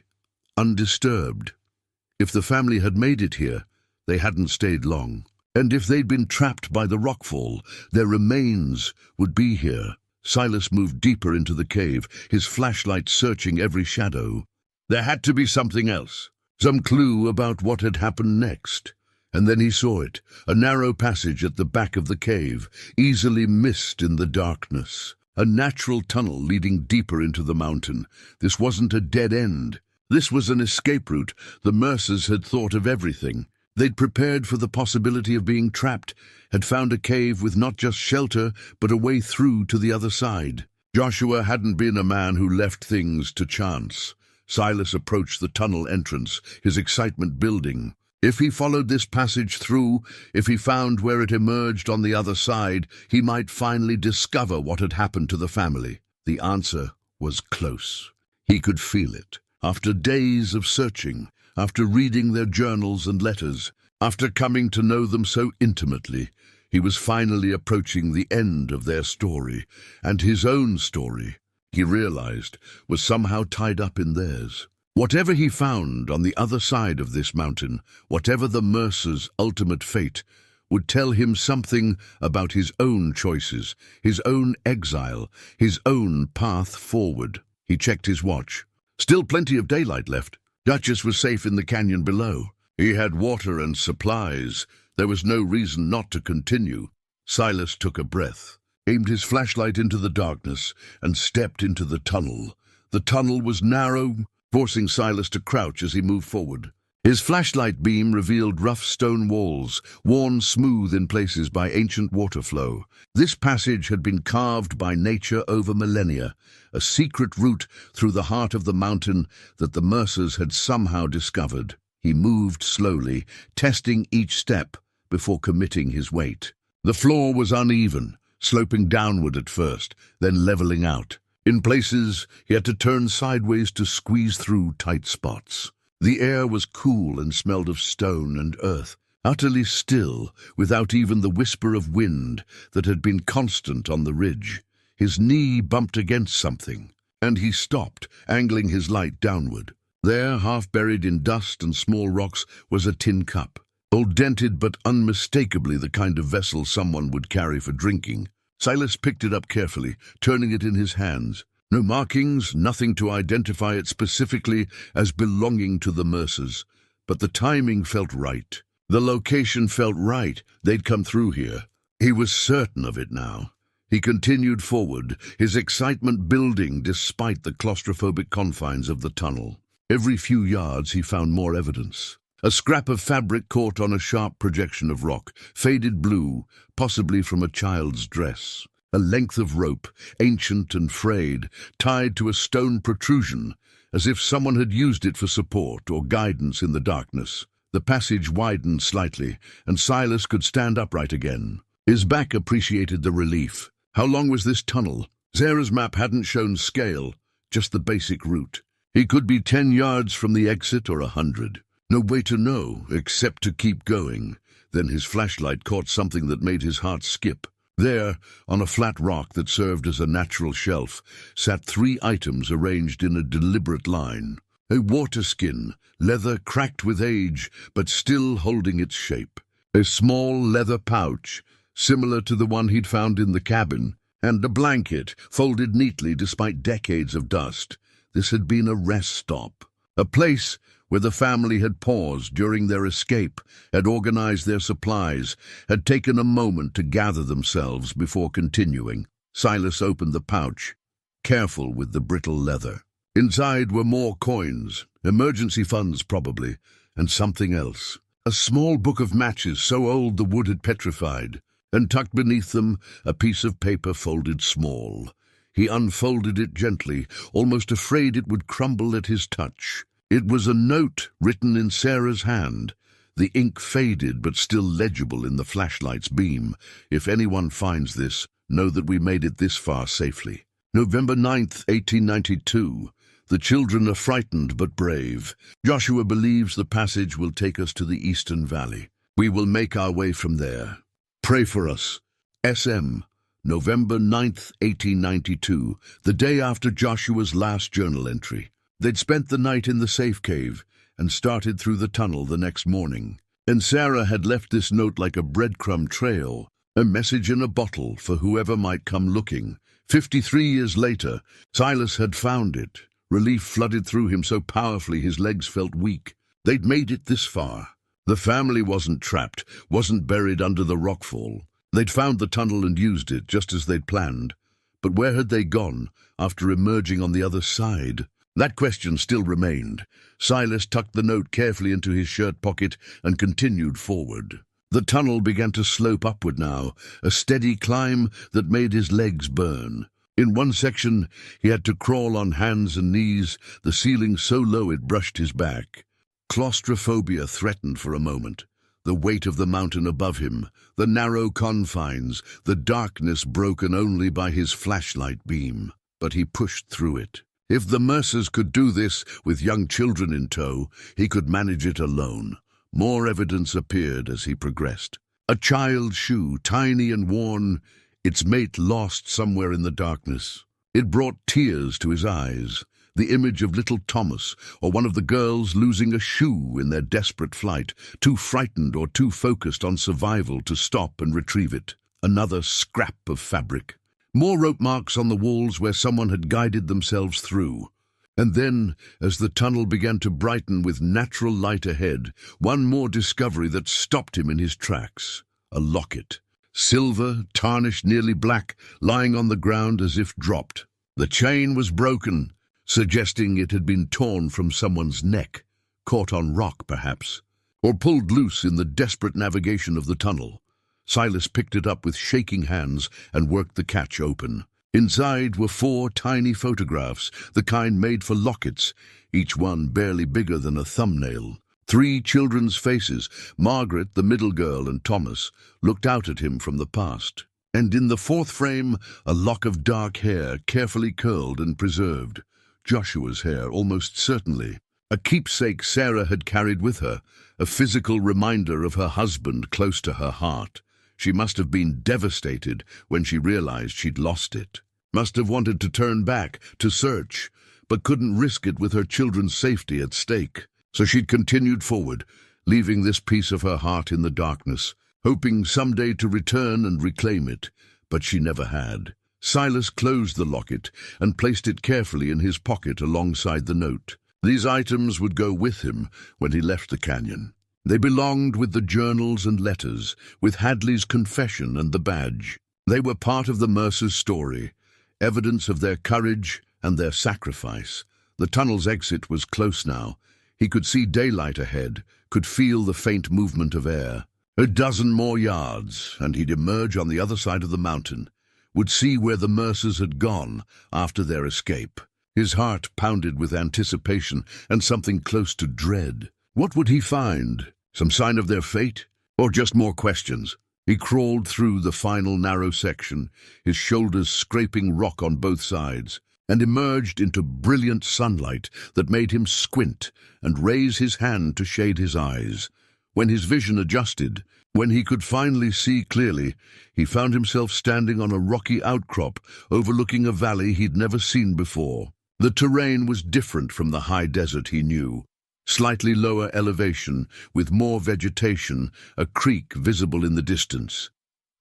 undisturbed. If the family had made it here, they hadn't stayed long. And if they'd been trapped by the rockfall, their remains would be here. Silas moved deeper into the cave, his flashlight searching every shadow. There had to be something else, some clue about what had happened next. And then he saw it, a narrow passage at the back of the cave, easily missed in the darkness. A natural tunnel leading deeper into the mountain. This wasn't a dead end. This was an escape route. The Mercers had thought of everything. They'd prepared for the possibility of being trapped, had found a cave with not just shelter, but a way through to the other side. Joshua hadn't been a man who left things to chance. Silas approached the tunnel entrance, his excitement building. If he followed this passage through, if he found where it emerged on the other side, he might finally discover what had happened to the family. The answer was close. He could feel it. After days of searching, after reading their journals and letters, after coming to know them so intimately, he was finally approaching the end of their story, and his own story, he realized, was somehow tied up in theirs. Whatever he found on the other side of this mountain, whatever the Mercers' ultimate fate, would tell him something about his own choices, his own exile, his own path forward. He checked his watch. Still plenty of daylight left. Duchess was safe in the canyon below. He had water and supplies. There was no reason not to continue. Silas took a breath, aimed his flashlight into the darkness, and stepped into the tunnel. The tunnel was narrow, forcing Silas to crouch as he moved forward. His flashlight beam revealed rough stone walls, worn smooth in places by ancient water flow. This passage had been carved by nature over millennia, a secret route through the heart of the mountain that the Mercers had somehow discovered. He moved slowly, testing each step before committing his weight. The floor was uneven, sloping downward at first, then leveling out. In places, he had to turn sideways to squeeze through tight spots. The air was cool and smelled of stone and earth, utterly still, without even the whisper of wind that had been constant on the ridge. His knee bumped against something, and he stopped, angling his light downward. There, half buried in dust and small rocks, was a tin cup, old dented but unmistakably the kind of vessel someone would carry for drinking. Silas picked it up carefully, turning it in his hands. No markings, nothing to identify it specifically as belonging to the Mercers. But the timing felt right. The location felt right. They'd come through here. He was certain of it now. He continued forward, his excitement building despite the claustrophobic confines of the tunnel. Every few yards he found more evidence. A scrap of fabric caught on a sharp projection of rock, faded blue, possibly from a child's dress. A length of rope, ancient and frayed, tied to a stone protrusion, as if someone had used it for support or guidance in the darkness. The passage widened slightly, and Silas could stand upright again. His back appreciated the relief. How long was this tunnel? Zara's map hadn't shown scale, just the basic route. He could be 10 yards from the exit or 100. No way to know, except to keep going. Then his flashlight caught something that made his heart skip. There, on a flat rock that served as a natural shelf, sat 3 items arranged in a deliberate line. A water skin, leather cracked with age, but still holding its shape. A small leather pouch, similar to the one he'd found in the cabin, and a blanket, folded neatly despite decades of dust. This had been a rest stop, a place where the family had paused during their escape, had organized their supplies, had taken a moment to gather themselves before continuing. Silas opened the pouch, careful with the brittle leather. Inside were more coins, emergency funds probably, and something else. A small book of matches so old the wood had petrified, and tucked beneath them a piece of paper folded small. He unfolded it gently, almost afraid it would crumble at his touch. It was a note written in Sarah's hand. The ink faded but still legible in the flashlight's beam. If anyone finds this, know that we made it this far safely. November 9th, 1892. The children are frightened but brave. Joshua believes the passage will take us to the Eastern Valley. We will make our way from there. Pray for us. SM. November 9th, 1892, the day after Joshua's last journal entry. They'd spent the night in the safe cave and started through the tunnel the next morning. And Sarah had left this note like a breadcrumb trail, a message in a bottle for whoever might come looking. 53 years later, Silas had found it. Relief flooded through him so powerfully his legs felt weak. They'd made it this far. The family wasn't trapped, wasn't buried under the rockfall. They'd found the tunnel and used it just as they'd planned. But where had they gone after emerging on the other side? That question still remained. Silas tucked the note carefully into his shirt pocket and continued forward. The tunnel began to slope upward now, a steady climb that made his legs burn. In one section, he had to crawl on hands and knees, the ceiling so low it brushed his back. Claustrophobia threatened for a moment. The weight of the mountain above him, the narrow confines, the darkness broken only by his flashlight beam. But he pushed through it. If the Mercers could do this with young children in tow, he could manage it alone. More evidence appeared as he progressed. A child's shoe, tiny and worn, its mate lost somewhere in the darkness. It brought tears to his eyes. the image of little Thomas or one of the girls losing a shoe in their desperate flight, too frightened or too focused on survival to stop and retrieve it. Another scrap of fabric. More rope marks on the walls where someone had guided themselves through. And then, as the tunnel began to brighten with natural light ahead, one more discovery that stopped him in his tracks. A locket. Silver, tarnished nearly black, lying on the ground as if dropped. The chain was broken, suggesting it had been torn from someone's neck, caught on rock perhaps, or pulled loose in the desperate navigation of the tunnel. Silas picked it up with shaking hands and worked the catch open. Inside were 4 tiny photographs, the kind made for lockets, each one barely bigger than a thumbnail. 3 children's faces, Margaret, the middle girl, and Thomas, looked out at him from the past. And in the 4th frame, a lock of dark hair, carefully curled and preserved. Joshua's hair, almost certainly. A keepsake Sarah had carried with her, a physical reminder of her husband close to her heart. She must have been devastated when she realized she'd lost it. Must have wanted to turn back, to search, but couldn't risk it with her children's safety at stake. So she'd continued forward, leaving this piece of her heart in the darkness, hoping someday to return and reclaim it, but she never had. Silas closed the locket and placed it carefully in his pocket alongside the note. These items would go with him when he left the canyon. They belonged with the journals and letters, with Hadley's confession and the badge. They were part of the Mercer's story, evidence of their courage and their sacrifice. The tunnel's exit was close now. He could see daylight ahead, could feel the faint movement of air. A dozen more yards, and he'd emerge on the other side of the mountain, would see where the Mercers had gone after their escape. His heart pounded with anticipation and something close to dread. What would he find? Some sign of their fate? Or just more questions? He crawled through the final narrow section, his shoulders scraping rock on both sides, and emerged into brilliant sunlight that made him squint and raise his hand to shade his eyes. When his vision adjusted, when he could finally see clearly, he found himself standing on a rocky outcrop overlooking a valley he'd never seen before. The terrain was different from the high desert he knew. Slightly lower elevation, with more vegetation, a creek visible in the distance.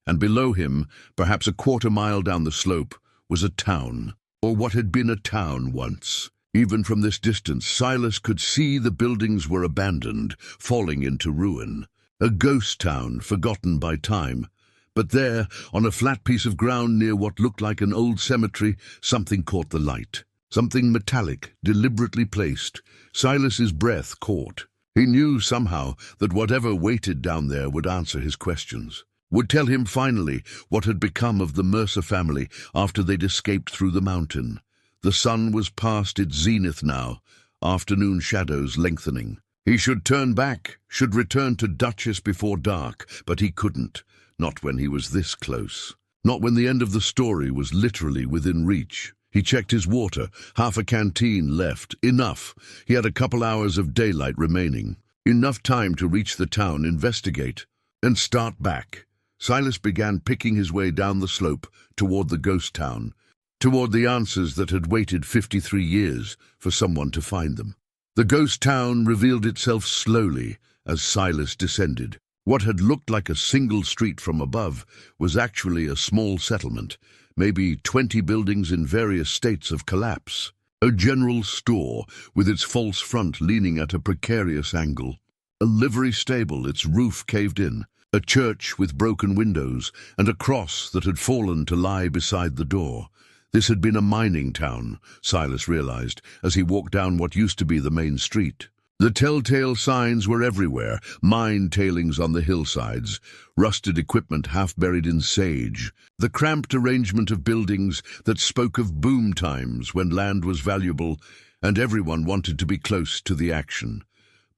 And below him, perhaps a quarter-mile down the slope, was a town, or what had been a town once. Even from this distance, Silas could see the buildings were abandoned, falling into ruin. A ghost town, forgotten by time. But there, on a flat piece of ground near what looked like an old cemetery, something caught the light. Something metallic, deliberately placed. Silas's breath caught. He knew somehow that whatever waited down there would answer his questions, would tell him finally what had become of the Mercer family after they'd escaped through the mountain. The sun was past its zenith now, afternoon shadows lengthening. He should turn back, should return to Duchess before dark, but he couldn't, not when he was this close. Not when the end of the story was literally within reach. He checked his water, half a canteen left. Enough. He had a couple hours of daylight remaining. Enough time to reach the town, investigate, and start back. Silas began picking his way down the slope toward the ghost town, toward the answers that had waited 53 years for someone to find them. The ghost town revealed itself slowly as Silas descended. What had looked like a single street from above was actually a small settlement, maybe 20 buildings in various states of collapse. A general store with its false front leaning at a precarious angle. A livery stable, its roof caved in. A church with broken windows and a cross that had fallen to lie beside the door. This had been a mining town, Silas realized, as he walked down what used to be the main street. The telltale signs were everywhere, mine tailings on the hillsides, rusted equipment half buried in sage, the cramped arrangement of buildings that spoke of boom times when land was valuable and everyone wanted to be close to the action.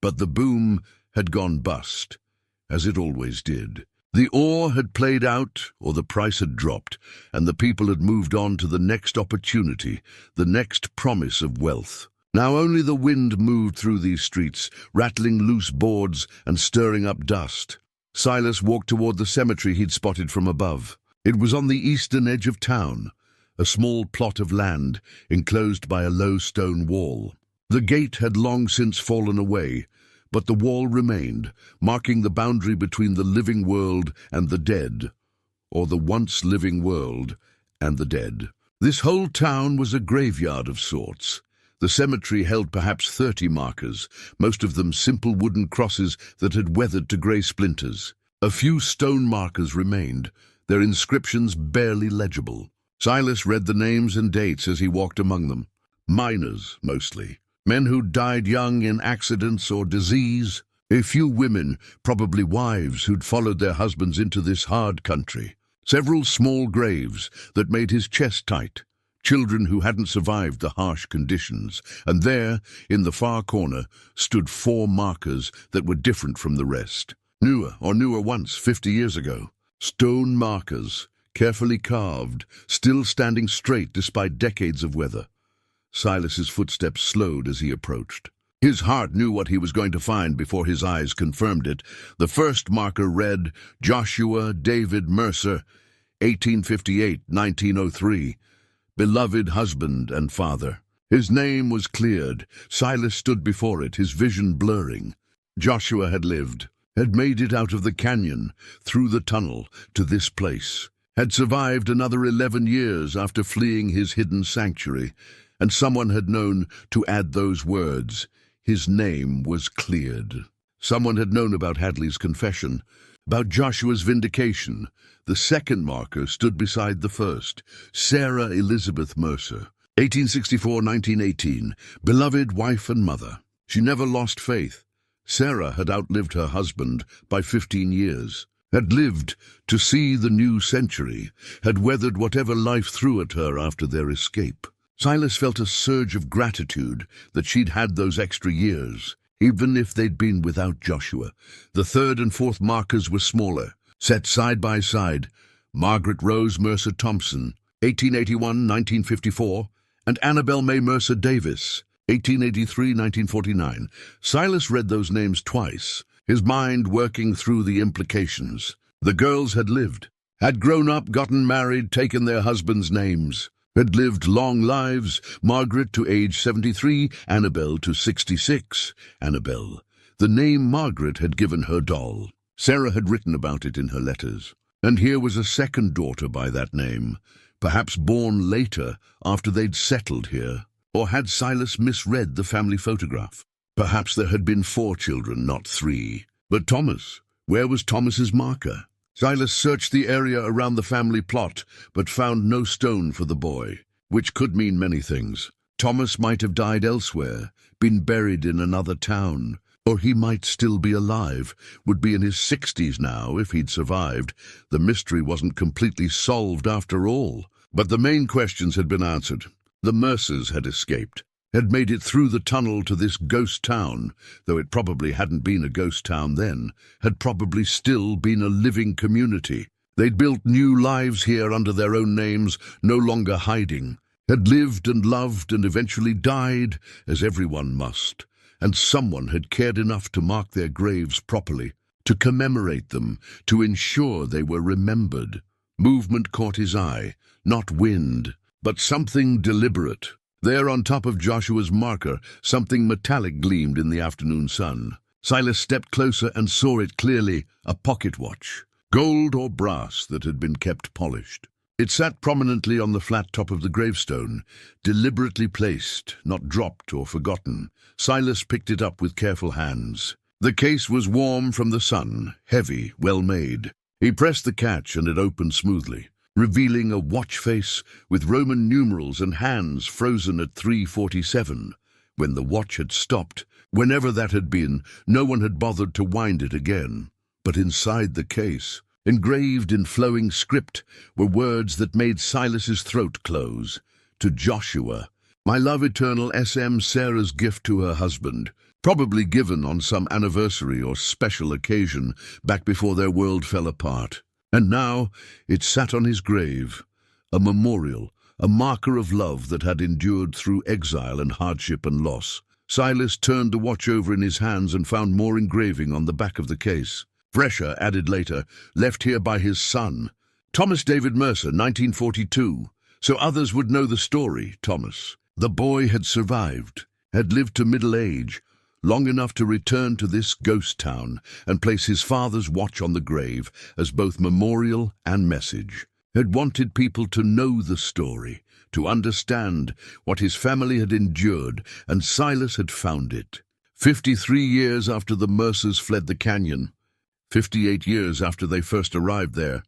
But the boom had gone bust, as it always did. The ore had played out, or the price had dropped, and the people had moved on to the next opportunity, the next promise of wealth. Now only the wind moved through these streets, rattling loose boards and stirring up dust. Silas walked toward the cemetery he'd spotted from above. It was on the eastern edge of town, a small plot of land enclosed by a low stone wall. The gate had long since fallen away, but the wall remained, marking the boundary between the living world and the dead, or the once living world and the dead. This whole town was a graveyard of sorts. The cemetery held perhaps 30 markers, most of them simple wooden crosses that had weathered to grey splinters. A few stone markers remained, their inscriptions barely legible. Silas read the names and dates as he walked among them. Miners, mostly. Men who died young in accidents or disease. A few women, probably wives who'd followed their husbands into this hard country. Several small graves that made his chest tight. Children who hadn't survived the harsh conditions. And there, in the far corner, stood 4 markers that were different from the rest. Newer once, 50 years ago. Stone markers, carefully carved, still standing straight despite decades of weather. Silas's footsteps slowed as he approached. His heart knew what he was going to find before his eyes confirmed it. The first marker read, Joshua David Mercer, 1858-1903, beloved husband and father. His name was cleared. Silas stood before it, his vision blurring. Joshua had lived, had made it out of the canyon, through the tunnel, to this place, had survived another 11 years after fleeing his hidden sanctuary, and someone had known to add those words. His name was cleared. Someone had known about Hadley's confession, about Joshua's vindication. The second marker stood beside the first. Sarah Elizabeth Mercer, 1864-1918, beloved wife and mother. She never lost faith. Sarah had outlived her husband by 15 years, had lived to see the new century, had weathered whatever life threw at her after their escape. Silas felt a surge of gratitude that she'd had those extra years, even if they'd been without Joshua. The third and fourth markers were smaller, set side by side. Margaret Rose Mercer Thompson, 1881-1954, and Annabel May Mercer Davis, 1883-1949. Silas read those names twice, his mind working through the implications. The girls had lived, had grown up, gotten married, taken their husbands' names, had lived long lives. Margaret to age 73, Annabel to 66. Annabel, the name Margaret had given her doll. Sarah had written about it in her letters. And here was a second daughter by that name, perhaps born later after they'd settled here. Or had Silas misread the family photograph? Perhaps there had been 4 children, not 3. But Thomas, where was Thomas's marker? Silas searched the area around the family plot, but found no stone for the boy, which could mean many things. Thomas might have died elsewhere, been buried in another town, or he might still be alive, would be in his 60s now if he'd survived. The mystery wasn't completely solved after all. But the main questions had been answered. The Mercers had escaped, had made it through the tunnel to this ghost town, though it probably hadn't been a ghost town then, had probably still been a living community. They'd built new lives here under their own names, no longer hiding, had lived and loved and eventually died, as everyone must, and someone had cared enough to mark their graves properly, to commemorate them, to ensure they were remembered. Movement caught his eye, not wind, but something deliberate. There on top of Joshua's marker, something metallic gleamed in the afternoon sun. Silas stepped closer and saw it clearly, a pocket watch, gold or brass that had been kept polished. It sat prominently on the flat top of the gravestone, deliberately placed, not dropped or forgotten. Silas picked it up with careful hands. The case was warm from the sun, heavy, well made. He pressed the catch and it opened smoothly, revealing a watch face with Roman numerals and hands frozen at 3:47. When the watch had stopped, whenever that had been, no one had bothered to wind it again. But inside the case, engraved in flowing script, were words that made Silas's throat close. To Joshua, my love eternal, SM, Sarah's gift to her husband, probably given on some anniversary or special occasion back before their world fell apart. And now it sat on his grave, a memorial, a marker of love that had endured through exile and hardship and loss. Silas turned the watch over in his hands and found more engraving on the back of the case. Fresher, added later, left here by his son. Thomas David Mercer, 1942. so others would know the story, Thomas. The boy had survived, had lived to middle age, long enough to return to this ghost town and place his father's watch on the grave as both memorial and message. Had wanted people to know the story, to understand what his family had endured, and Silas had found it. 53 years after the Mercers fled the canyon, 58 years after they first arrived there,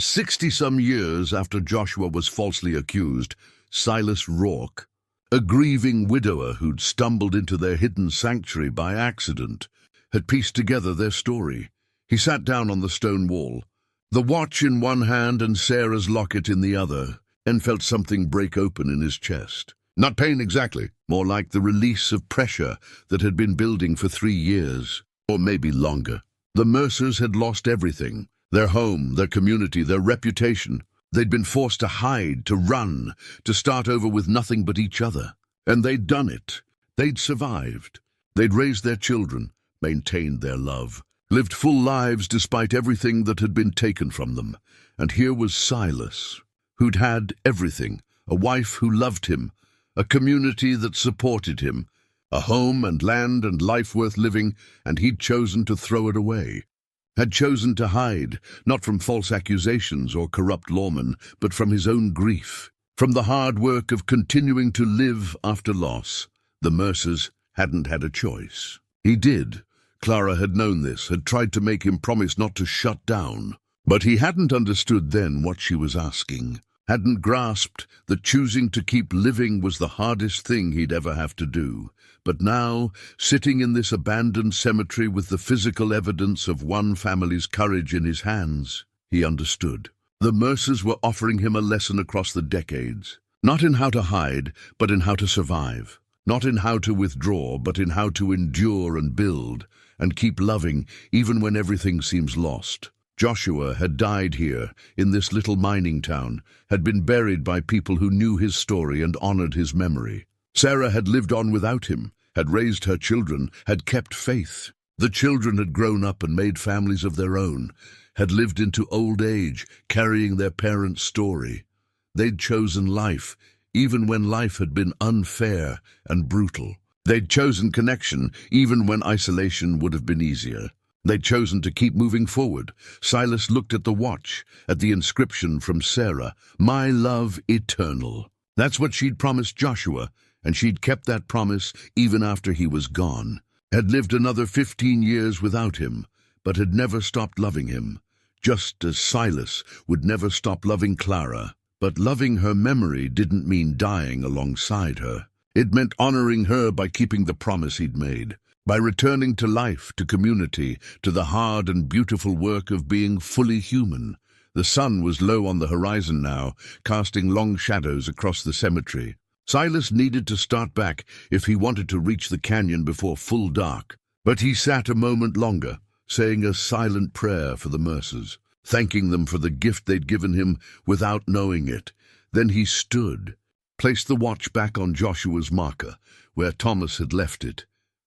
60-some years after Joshua was falsely accused, Silas Rourke, a grieving widower who'd stumbled into their hidden sanctuary by accident, had pieced together their story. He sat down on the stone wall, the watch in one hand and Sarah's locket in the other, and felt something break open in his chest. Not pain exactly, more like the release of pressure that had been building for 3 years, or maybe longer. The Mercers had lost everything, their home, their community, their reputation. They'd been forced to hide, to run, to start over with nothing but each other. And they'd done it. They'd survived. They'd raised their children, maintained their love, lived full lives despite everything that had been taken from them. And here was Silas, who'd had everything, a wife who loved him, a community that supported him, a home and land and life worth living, and he'd chosen to throw it away. Had chosen to hide, not from false accusations or corrupt lawmen, but from his own grief, from the hard work of continuing to live after loss. The Mercers hadn't had a choice. He did. Clara had known this, had tried to make him promise not to shut down. But he hadn't understood then what she was asking, hadn't grasped that choosing to keep living was the hardest thing he'd ever have to do. But now, sitting in this abandoned cemetery with the physical evidence of one family's courage in his hands, he understood. The Mercers were offering him a lesson across the decades, not in how to hide, but in how to survive, not in how to withdraw, but in how to endure and build, and keep loving even when everything seems lost. Joshua had died here, in this little mining town, had been buried by people who knew his story and honored his memory. Sarah had lived on without him, had raised her children, had kept faith. The children had grown up and made families of their own, had lived into old age, carrying their parents' story. They'd chosen life, even when life had been unfair and brutal. They'd chosen connection, even when isolation would have been easier. They'd chosen to keep moving forward. Silas looked at the watch, at the inscription from Sarah, "My love eternal." That's what she'd promised Joshua, and she'd kept that promise even after he was gone. Had lived another 15 years without him, but had never stopped loving him, just as Silas would never stop loving Clara. But loving her memory didn't mean dying alongside her. It meant honoring her by keeping the promise he'd made, by returning to life, to community, to the hard and beautiful work of being fully human. The sun was low on the horizon now, casting long shadows across the cemetery. Silas needed to start back if he wanted to reach the canyon before full dark. But he sat a moment longer, saying a silent prayer for the Mercers, thanking them for the gift they'd given him without knowing it. Then he stood, placed the watch back on Joshua's marker, where Thomas had left it,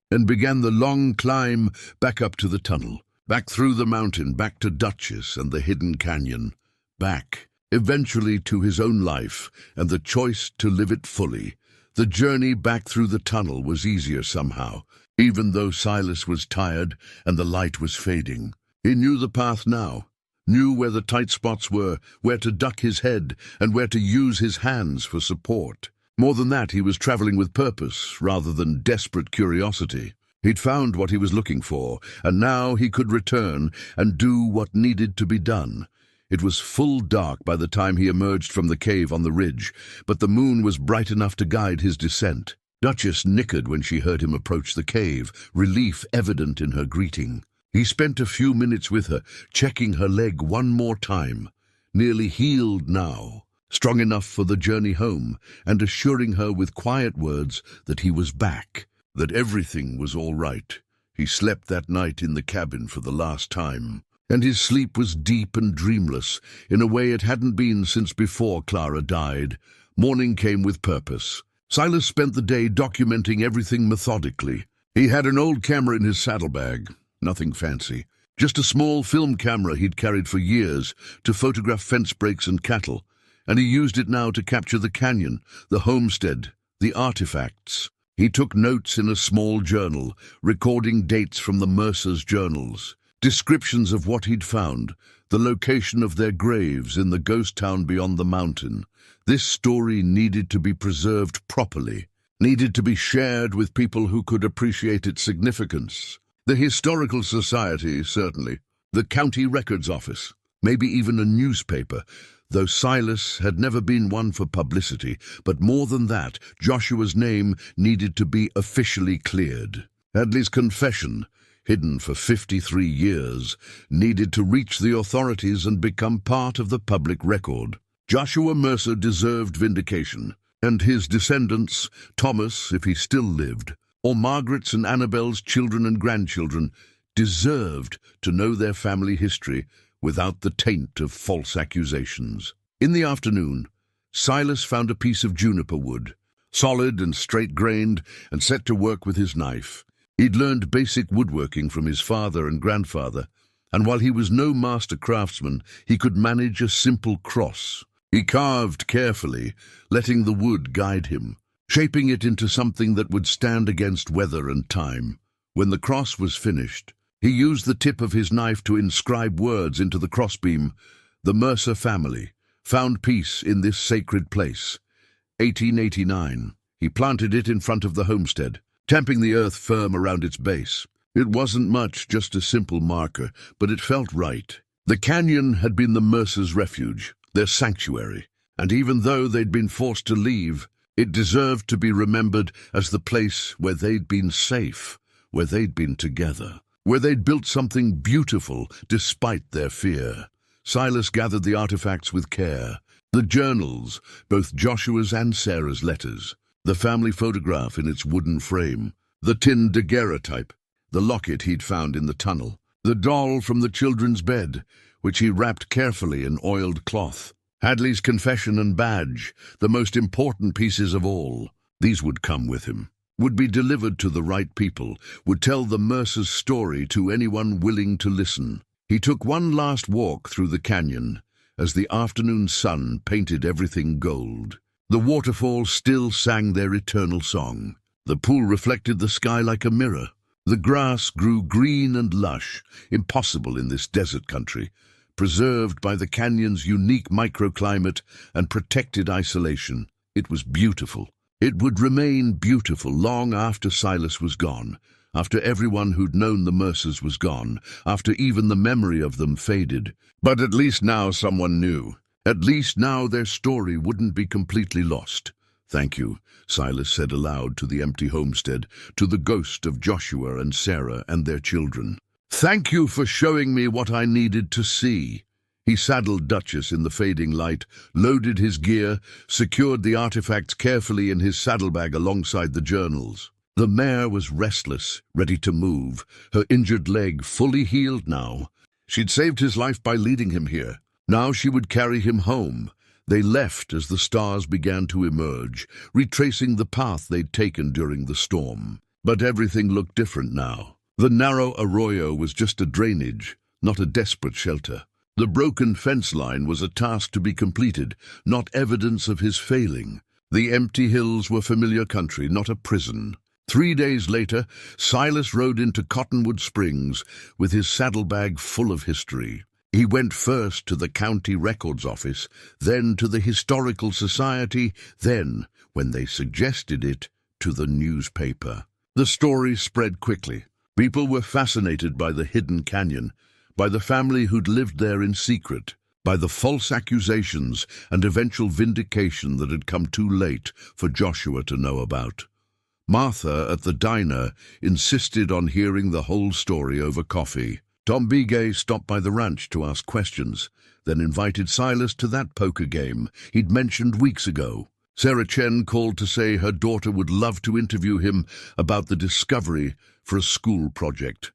and began the long climb back up to the tunnel, back through the mountain, back to Duchess and the hidden canyon, back, eventually to his own life and the choice to live it fully. The journey back through the tunnel was easier somehow, even though Silas was tired and the light was fading. He knew the path now, knew where the tight spots were, where to duck his head and where to use his hands for support. More than that, he was traveling with purpose rather than desperate curiosity. He'd found what he was looking for, and now he could return and do what needed to be done. It was full dark by the time he emerged from the cave on the ridge, but the moon was bright enough to guide his descent. Duchess nickered when she heard him approach the cave, relief evident in her greeting. He spent a few minutes with her, checking her leg one more time, nearly healed now, strong enough for the journey home, and assuring her with quiet words that he was back, that everything was all right. He slept that night in the cabin for the last time, and his sleep was deep and dreamless, in a way it hadn't been since before Clara died. Morning came with purpose. Silas spent the day documenting everything methodically. He had an old camera in his saddlebag, nothing fancy, just a small film camera he'd carried for years to photograph fence breaks and cattle, and he used it now to capture the canyon, the homestead, the artifacts. He took notes in a small journal, recording dates from the Mercer's journals, descriptions of what he'd found, the location of their graves in the ghost town beyond the mountain. This story needed to be preserved properly, needed to be shared with people who could appreciate its significance. The Historical Society, certainly. The county records office. Maybe even a newspaper, though Silas had never been one for publicity. But more than that, Joshua's name needed to be officially cleared. Hadley's confession, hidden for 53 years, needed to reach the authorities and become part of the public record. Joshua Mercer deserved vindication, and his descendants, Thomas, if he still lived, or Margaret's and Annabelle's children and grandchildren, deserved to know their family history without the taint of false accusations. In the afternoon, Silas found a piece of juniper wood, solid and straight-grained, and set to work with his knife. He'd learned basic woodworking from his father and grandfather, and while he was no master craftsman, he could manage a simple cross. He carved carefully, letting the wood guide him, shaping it into something that would stand against weather and time. When the cross was finished, he used the tip of his knife to inscribe words into the crossbeam. The Mercer family found peace in this sacred place. 1889. He planted it in front of the homestead, tamping the earth firm around its base. It wasn't much, just a simple marker, but it felt right. The canyon had been the Mercers' refuge, their sanctuary, and even though they'd been forced to leave, it deserved to be remembered as the place where they'd been safe, where they'd been together, where they'd built something beautiful despite their fear. Silas gathered the artifacts with care. The journals, both Joshua's and Sarah's letters, the family photograph in its wooden frame, the tin daguerreotype, the locket he'd found in the tunnel, the doll from the children's bed, which he wrapped carefully in oiled cloth, Hadley's confession and badge, the most important pieces of all. These would come with him, would be delivered to the right people, would tell the Mercer's story to anyone willing to listen. He took one last walk through the canyon as the afternoon sun painted everything gold. The waterfalls still sang their eternal song. The pool reflected the sky like a mirror. The grass grew green and lush, impossible in this desert country, preserved by the canyon's unique microclimate and protected isolation. It was beautiful. It would remain beautiful long after Silas was gone, after everyone who'd known the Mercers was gone, after even the memory of them faded. But at least now someone knew. At least now their story wouldn't be completely lost. "Thank you," Silas said aloud to the empty homestead, to the ghost of Joshua and Sarah and their children. "Thank you for showing me what I needed to see." He saddled Duchess in the fading light, loaded his gear, secured the artifacts carefully in his saddlebag alongside the journals. The mare was restless, ready to move, her injured leg fully healed now. She'd saved his life by leading him here. Now she would carry him home. They left as the stars began to emerge, retracing the path they'd taken during the storm. But everything looked different now. The narrow arroyo was just a drainage, not a desperate shelter. The broken fence line was a task to be completed, not evidence of his failing. The empty hills were familiar country, not a prison. 3 days later, Silas rode into Cottonwood Springs with his saddlebag full of history. He went first to the county records office, then to the Historical Society, then, when they suggested it, to the newspaper. The story spread quickly. People were fascinated by the hidden canyon, by the family who'd lived there in secret, by the false accusations and eventual vindication that had come too late for Joshua to know about. Martha at the diner insisted on hearing the whole story over coffee. Tom Bigay stopped by the ranch to ask questions, then invited Silas to that poker game he'd mentioned weeks ago. Sarah Chen called to say her daughter would love to interview him about the discovery for a school project.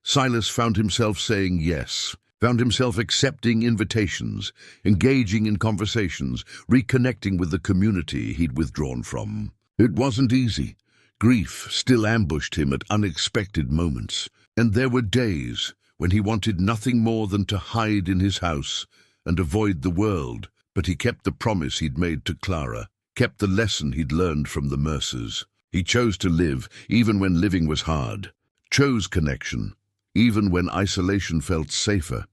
Silas found himself saying yes, found himself accepting invitations, engaging in conversations, reconnecting with the community he'd withdrawn from. It wasn't easy. Grief still ambushed him at unexpected moments, and there were days when he wanted nothing more than to hide in his house and avoid the world. But he kept the promise he'd made to Clara, kept the lesson he'd learned from the Mercers. He chose to live, even when living was hard. Chose connection, even when isolation felt safer.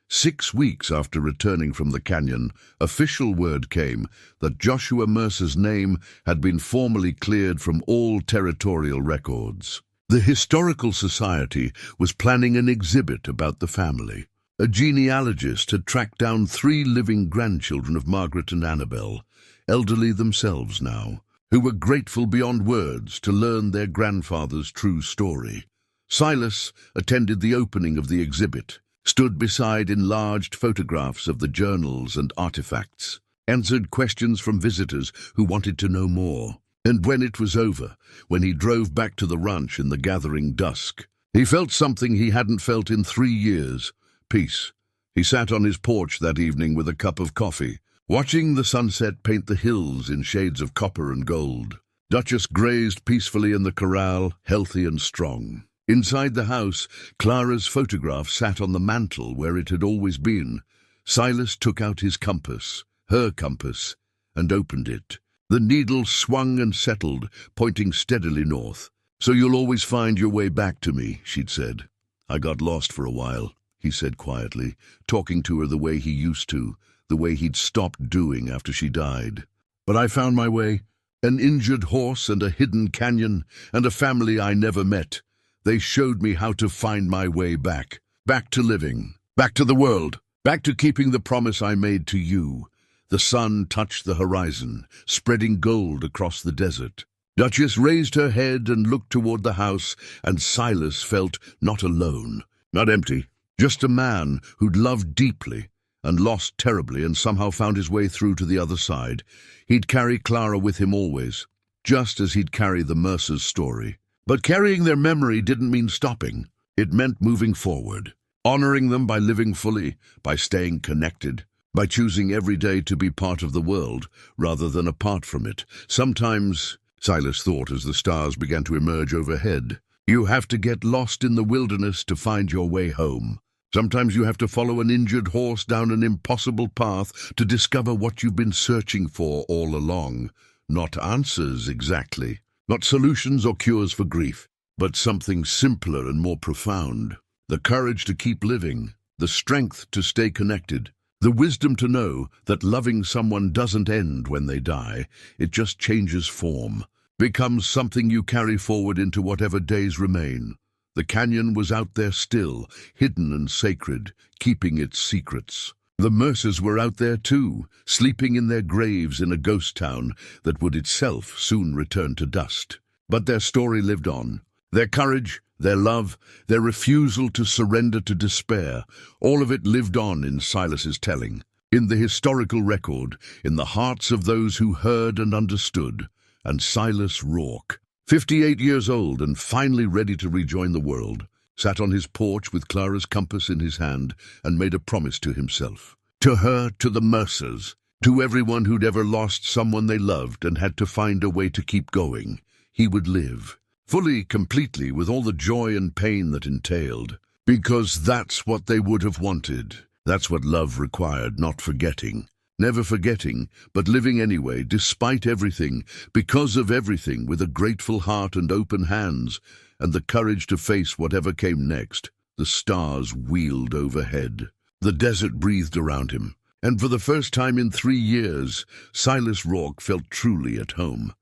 6 weeks after returning from the canyon, official word came that Joshua Mercer's name had been formally cleared from all territorial records. The Historical Society was planning an exhibit about the family. A genealogist had tracked down 3 living grandchildren of Margaret and Annabel, elderly themselves now, who were grateful beyond words to learn their grandfather's true story. Silas attended the opening of the exhibit, stood beside enlarged photographs of the journals and artifacts, answered questions from visitors who wanted to know more. And when it was over, when he drove back to the ranch in the gathering dusk, he felt something he hadn't felt in 3 years: peace. He sat on his porch that evening with a cup of coffee, watching the sunset paint the hills in shades of copper and gold. Duchess grazed peacefully in the corral, healthy and strong. Inside the house, Clara's photograph sat on the mantel where it had always been. Silas took out his compass, her compass, and opened it. The needle swung and settled, pointing steadily north. "So you'll always find your way back to me," she'd said. "I got lost for a while," he said quietly, talking to her the way he used to, the way he'd stopped doing after she died. "But I found my way. An injured horse and a hidden canyon, and a family I never met. They showed me how to find my way back. Back to living. Back to the world. Back to keeping the promise I made to you." The sun touched the horizon, spreading gold across the desert. Duchess raised her head and looked toward the house, and Silas felt not alone, not empty, just a man who'd loved deeply and lost terribly and somehow found his way through to the other side. He'd carry Clara with him always, just as he'd carry the Mercer's story. But carrying their memory didn't mean stopping. It meant moving forward, honoring them by living fully, by staying connected, by choosing every day to be part of the world rather than apart from it. Sometimes, Silas thought as the stars began to emerge overhead, you have to get lost in the wilderness to find your way home. Sometimes you have to follow an injured horse down an impossible path to discover what you've been searching for all along. Not answers exactly, not solutions or cures for grief, but something simpler and more profound. The courage to keep living, the strength to stay connected, the wisdom to know that loving someone doesn't end when they die, it just changes form, becomes something you carry forward into whatever days remain. The canyon was out there still, hidden and sacred, keeping its secrets. The Mercers were out there too, sleeping in their graves in a ghost town that would itself soon return to dust. But their story lived on. Their courage, their love, their refusal to surrender to despair, all of it lived on in Silas's telling, in the historical record, in the hearts of those who heard and understood. And Silas Rourke, 58 years old and finally ready to rejoin the world, sat on his porch with Clara's compass in his hand and made a promise to himself. To her, to the Mercers, to everyone who'd ever lost someone they loved and had to find a way to keep going, he would live. Fully, completely, with all the joy and pain that entailed. Because that's what they would have wanted. That's what love required, not forgetting. Never forgetting, but living anyway, despite everything, because of everything, with a grateful heart and open hands, and the courage to face whatever came next. The stars wheeled overhead. The desert breathed around him, and for the first time in 3 years, Silas Rourke felt truly at home.